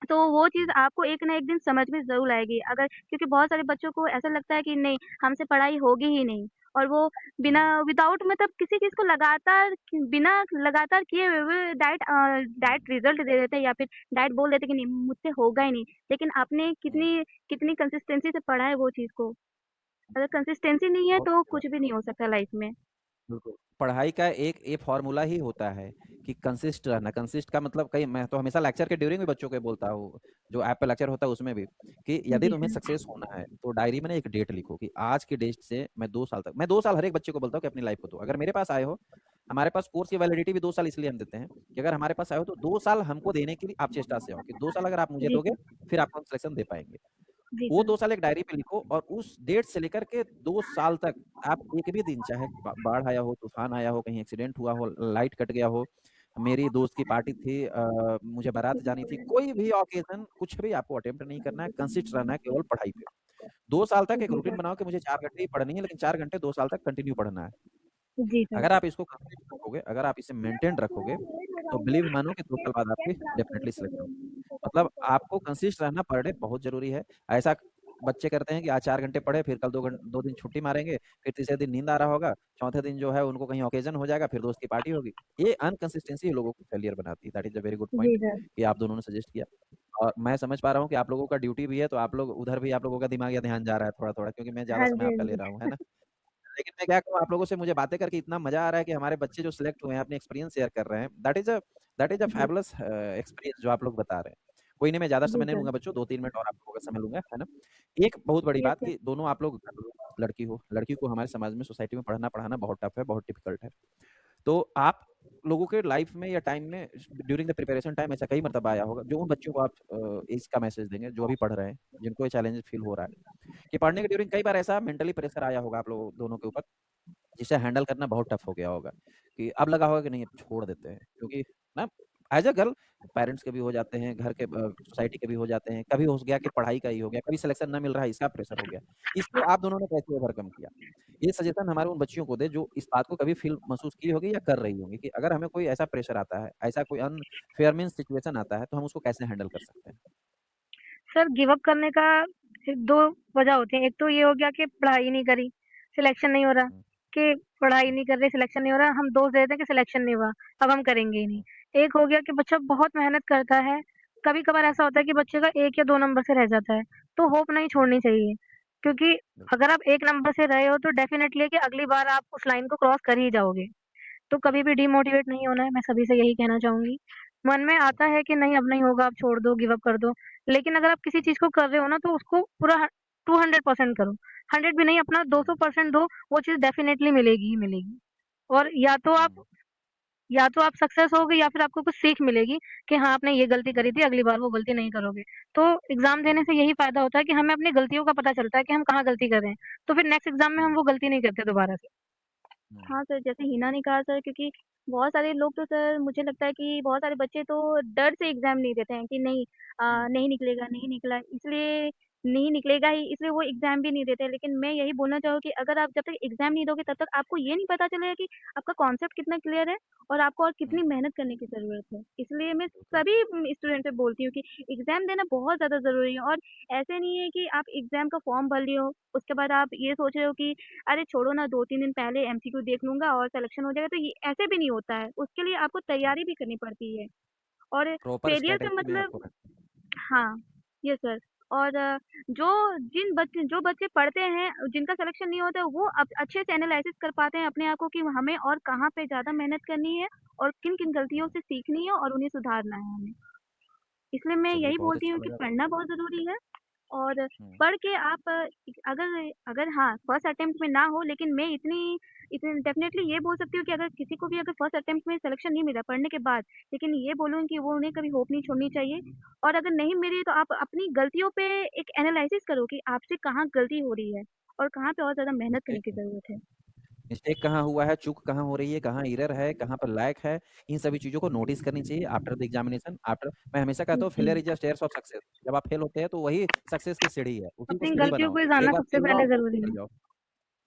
तो वो चीज़ आपको एक ना एक दिन समझ में ज़रूर आएगी। अगर क्योंकि बहुत सारे बच्चों को ऐसा लगता है कि नहीं, हमसे पढ़ाई होगी ही नहीं और वो बिना हुँ, विदाउट मतलब किसी चीज़ को बिना लगातार किए हुए डायरेक्ट रिज़ल्ट दे देते हैं या फिर डायरेक्ट बोल देते हैं कि नहीं, मुझसे होगा ही नहीं। लेकिन आपने हुँ, कितनी कितनी कंसिस्टेंसी से पढ़ा है वो चीज़ को। अगर कंसिस्टेंसी नहीं है बहुत तो अच्छी बात। कुछ भी नहीं हो सकता लाइफ़ में। बिल्कुल। पढ़ाई का एक ये फ़ॉर्मूला ही होता है कि कंसिस्ट रहना। कंसिस्ट का मतलब कई मैं तो हमेशा लेक्चर के ड्यूरिंग भी बच्चों को ये बोलता हूँ, जो ऐप पे लेक्चर होता है उसमें भी, कि यदि जी तुम्हें सर। सक्सेस होना है, तो डायरी में ना एक डेट लिखो कि आज की डेट से मैं 2 साल तक मैं 2 साल हर एक बच्चे को बोलता हूँ कि अपनी लाइफ़ को दो। अगर मेरे पास आए हो, हमारे पास कोर्स की वैलिडिटी भी 2 साल इसलिए हम देते हैं कि अगर हमारे पास आए हो तो 2 साल हमको देने के लिए आप चेष्टा से आओ कि 2 साल अगर आप मुझे जी दोगे, सर। फिर आपको हम सिलेक्शन दे पाएँगे। जी वो सर। 2 साल एक डायरी पे लिखो और उस डेट से लेकर के 2 साल तक आप एक भी दिन चाहे बाढ़ आया हो, तूफान आया हो, कहीं एक्सीडेंट हुआ हो, लाइट कट गया हो, मेरी दोस्त की पार्टी थी मुझे बारात जानी थी, कोई भी ऑकेज़न कुछ भी आपको अटेम्प्ट नहीं करना है, कंसिस्ट रहना है केवल पढ़ाई पे। 2 साल तक एक जी रूटीन सर। बनाओ कि मुझे 4 घंटे ही पढ़नी है, लेकिन 4 घंटे 2 साल तक कंटिन्यू पढ़ना है। जी सर। अगर आप इसको कंसिस्ट रखोगे, अगर आप इसे मेंटेन रखोगे, तो बिलीव मानो कि 2 साल बाद आपकी डेफिनिटली सिलेक्शन होगी। मतलब आपको कंसिस्ट रहना पर डे बहुत ज़रूरी है। ऐसा बच्चे करते हैं कि आज 4 घंटे पढ़े, फिर कल 2 दिन छुट्टी मारेंगे, फिर तीसरे दिन नींद आ रहा होगा, चौथे दिन जो है उनको कहीं ऑकेज़न हो जाएगा, फिर दोस्त की पार्टी होगी। ये अनकंसिस्टेंसी लोगों को फेलियर बनाती है। That is a very good जी पॉइंट सर। कि आप दोनों ने सजेस्ट किया। और मैं समझ पा रहा हूँ कि आप लोगों का ड्यूटी भी है, तो आप लोग उधर भी आप लोगों का दिमाग या ध्यान जा रहा है थोड़ा-थोड़ा क्योंकि मैं ज़्यादा हाँ समय जी, हाँ आपका ले जी। रहा हूँ, है ना? लेकिन मैं क्या कहूँ आप लोगों से मुझे बातें करके इतना मज़ा आ रहा है कि हमारे बच्चे जो सिलेक्ट हुए हैं, अपने एक्सपीरियंस शेयर कर रहे हैं। दैट इज़ अ जी, फैबुलस एक्सपीरियंस जो आप लोग बता रहे हैं। कोई नहीं मैं ज़्यादा जी समय नहीं सर। लूँगा बच्चों, 2-3 मिनट और आप लोगों का समय लूँगा, है ना? एक बहुत बड़ी यस बात सर। कि दोनों आप लोग लड़की हो, लड़की को हमारे समाज में, सोसाइटी में पढ़ना-पढ़ाना बहुत टफ है, बहुत डिफ़िकल्ट है। तो आप लोगों के लाइफ में या टाइम में ड्यूरिंग द प्रिपरेशन टाइम ऐसा कई मर्तबा आया होगा, जो उन बच्चों को आप इसका मैसेज देंगे, जो अभी पढ़ रहे हैं, जिनको ये चैलेंज फील हो रहा है, कि पढ़ने के ड्यूरिंग कई बार ऐसा मेंटली प्रेशर आया होगा आप लोगों दोनों के ऊपर जिसे हैंडल करना बहुत टफ हो गया होगा, कि अब लगा होगा कि नहीं अब छोड़ देते हैं क्योंकि ना एज़ अ गर्ल पेरेंट्स के भी हो जाते हैं, घर के सोसाइटी के भी हो जाते हैं, कभी हो गया कि पढ़ाई का ही हो गया, कभी सिलेक्शन ना मिल रहा है इसका प्रेशर हो गया। इसको आप दोनों ने कैसे ओवरकम किया? ये सजेशन हमारे उन बच्चियों को दें जो इस बात को कभी फ़ील महसूस की होगी या कर रही होंगी कि अगर हमें कोई ऐसा प्रेशर आता है, ऐसा कोई अनफेयर मीन्स सिचुएशन आता है, तो हम उसको कैसे हैंडल कर सकते हैं? सर गिव अप करने का 2 वजह होती हैं। एक तो ये हो गया कि पढ़ाई नहीं करी, सिलेक्शन नहीं हो रहा, हुँ, कि पढ़ाई नहीं कर रहे, सिलेक्शन नहीं हो रहा, हम दोष दे देते हैं कि सिलेक्शन नहीं हुआ, अब हम करेंगे ही नहीं। हुँ, एक हो गया कि बच्चा बहुत मेहनत करता है, कभी-कभार ऐसा होता है कि बच्चे का 1 या 2 नंबर से रह जाता है, तो होप नहीं छोड़नी चाहिए। क्योंकि बिल्कुल। अगर आप 1 नंबर से रहे हो तो डेफ़िनेटली है कि अगली बार आप उस लाइन को क्रॉस कर ही जाओगे। तो कभी भी डिमोटिवेट नहीं होना है, मैं सभी से यही कहना चाहूँगी। मन में आता है कि नहीं अब नहीं होगा, अब छोड़ दो, गिव अप कर दो। लेकिन अगर आप किसी चीज़ को कर रहे हो ना तो उसको पूरा 200% करो। 100 भी नहीं अपना हुँ, 200% दो, वो चीज़ डेफ़िनेटली मिलेगी ही मिलेगी। और हुँ, या तो आप सक्सेस होगे या फिर आपको कुछ सीख मिलेगी कि हाँ, आपने ये गलती करी थी, अगली बार वो गलती नहीं करोगे। तो एग्ज़ाम देने से यही फ़ायदा होता है कि हमें अपनी गलतियों का पता चलता है कि हम कहाँ गलती कर रहे हैं। तो फिर नेक्स्ट एग्ज़ाम में हम हुँ, वो गलती नहीं करते दोबारा से। हुँ, हाँ सर, जैसे हिना ने कहा सर क्योंकि बहुत सारे लोग तो सर मुझे लगता है कि बहुत सारे बच्चे तो डर से एग्ज़ाम नहीं देते हैं कि नहीं हुँ, नहीं निकलेगा, नहीं निकला इसलिए नहीं निकलेगा ही इसलिए वो एग्ज़ाम भी नहीं देते। लेकिन मैं यही बोलना चाहूँगी कि अगर आप जब तक एग्ज़ाम नहीं दोगे तब तक आपको ये नहीं पता चलेगा कि आपका कॉन्सेप्ट कितना क्लियर है और आपको और हुँ, कितनी मेहनत करने की ज़रूरत है। इसलिए मैं बिल्कुल। सभी स्टूडेंट से बोलती हूँ कि एग्ज़ाम देना बहुत ज़्यादा ज़रूरी है और ऐसे नहीं है कि आप एग्ज़ाम का फॉर्म भर लिए हो, उसके बाद आप ये सोच रहे हो कि अरे छोड़ो ना 2-3 दिन पहले एमसीक्यू देख लूँगा और सिलेक्शन हो जाएगा, तो ये ऐसे भी नहीं होता है। उसके लिए आपको हुँ, तैयारी भी करनी पड़ती है और प्रॉपर फेलियर का स्ट्रैटेजी में मतलब आपको रखना हाँ, यस सर और जो बच्चे पढ़ते हैं, जिनका सिलेक्शन नहीं होता है, वो अच्छे से एनालाइसिस कर पाते हैं अपने आप को कि हमें और कहाँ पे ज़्यादा मेहनत करनी है और किन-किन गलतियों से सीखनी है और उन्हें सुधारना है हमें। इसलिए मैं चलिए यही बहुत बोलती अच्छा हूँ कि लगा। पढ़ना बहुत ज़रूरी है और हुँ, पढ़ के आप अगर अगर हाँ, फर्स्ट अटेम्प्ट में ना हो लेकिन मैं इतनी डेफ़िनेटली ये बोल सकती हूँ कि अगर किसी को भी अगर फर्स्ट अटेम्प्ट में सिलेक्शन नहीं मिला पढ़ने के बाद, लेकिन ये बोलूँगी कि वो उन्हें कभी होप नहीं छोड़नी चाहिए और अगर नहीं मिली तो आप अपनी गलतियों पे एक एनालिसिस करो कि आपसे कहाँ गलती हो रही है और कहाँ पे और ज़्यादा मेहनत करने की मिस्टेक ज़रूरत है। मिस्टेक कहाँ हुआ है, चूक कहाँ हो रही है, कहाँ एरर है, कहाँ पर लैग है, इन सभी चीज़ों को नोटिस करनी चाहिए आफ्टर द एग्ज़ामिनेशन आफ्टर मैं हमेशा कहता हूँ जी, failure is the stairs of success. जब आप फेल होते हैं तो वही सक्सेस की सीढ़ी है, उसी को अपनी सीढ़ी गलतियों बनाओ। को एक जानना बार सबसे फेल हुआ पहले उसको ज़रूरी निकल है। जाओ।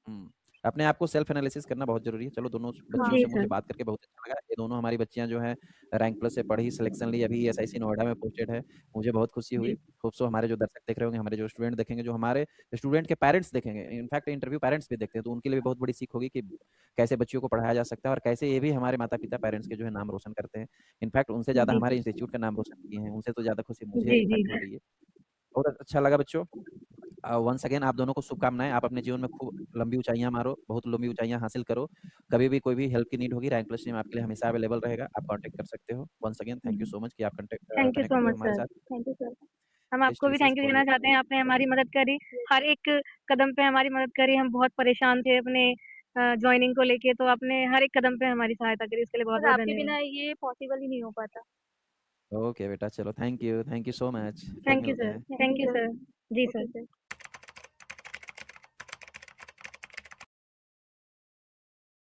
हुँ। अपने आप को सेल्फ एनालिसिस करना बहुत ज़रूरी है। चलो दोनों हाँ, बच्चियों जी से मुझे सर। बात करके बहुत अच्छा लगा। ये दोनों हमारी बच्चियाँ जो हैं रैंक प्लस से पढ़ी, सिलेक्शन ली, अभी एसआईसी नोएडा में पोस्टेड है। मुझे बहुत खुशी हुई। जी, होप सो हमारे जो दर्शक देख रहे होंगे, हमारे जो स्टूडेंट देखेंगे, जो हमारे स्टूडेंट के पेरेंट्स देखेंगे, इनफैक्ट इंटरव्यू पेरेंट्स भी देखते हैं, तो उनके लिए भी बहुत बड़ी सीख होगी कि कैसे बच्चियों को पढ़ाया जा सकता है और कैसे ये भी हमारे माता-पिता पेरेंट्स के जो है नाम रोशन करते हैं। इनफैक्ट उनसे ज़्यादा जी, हमारे इंस्टीट्यूट का नाम रोशन किए हैं, उनसे तो ज़्यादा खुशी मुझे जी, जी, इनफैक्ट हो रही है। बहुत अच्छा लगा बच्चों। वंस अगेन आप दोनों को शुभकामनाएँ। आप अपने जीवन में खूब लंबी ऊँचाइयाँ मारो, बहुत लंबी ऊँचाइयाँ हासिल करो। कभी भी कोई भी हेल्प की नीड होगी, रैंक प्लस टीम आपके लिए हमेशा अवेलेबल रहेगा। आप कॉन्टैक्ट कर सकते हो। वंस अगेन थैंक यू जी। सो मच कि आप थैंक यू कनेक्ट सो हुए मच हमारे सर। साथ। Thank you sir. हम बेस्ट आपको भी विशेस थैंक यू फॉर कहना योर चाहते हैं, आपने हमारी मदद करी। हर एक कदम पे हमारी मदद करी, हम बहुत परेशान थे अपने जॉइनिंग को लेके, तो आपने हर एक कदम पे हमारी सहायता करी, इसके लिए सर बहुत-बहुत आपके धन्यवाद। बिना ये पॉसिबल ही नहीं हो पाता। ओके बेटा चलो थैंक यू सो मच। फिर थैंक यू मिलते सर। हैं। Thank thank you you sir. Sir. जी ओके सर। सर।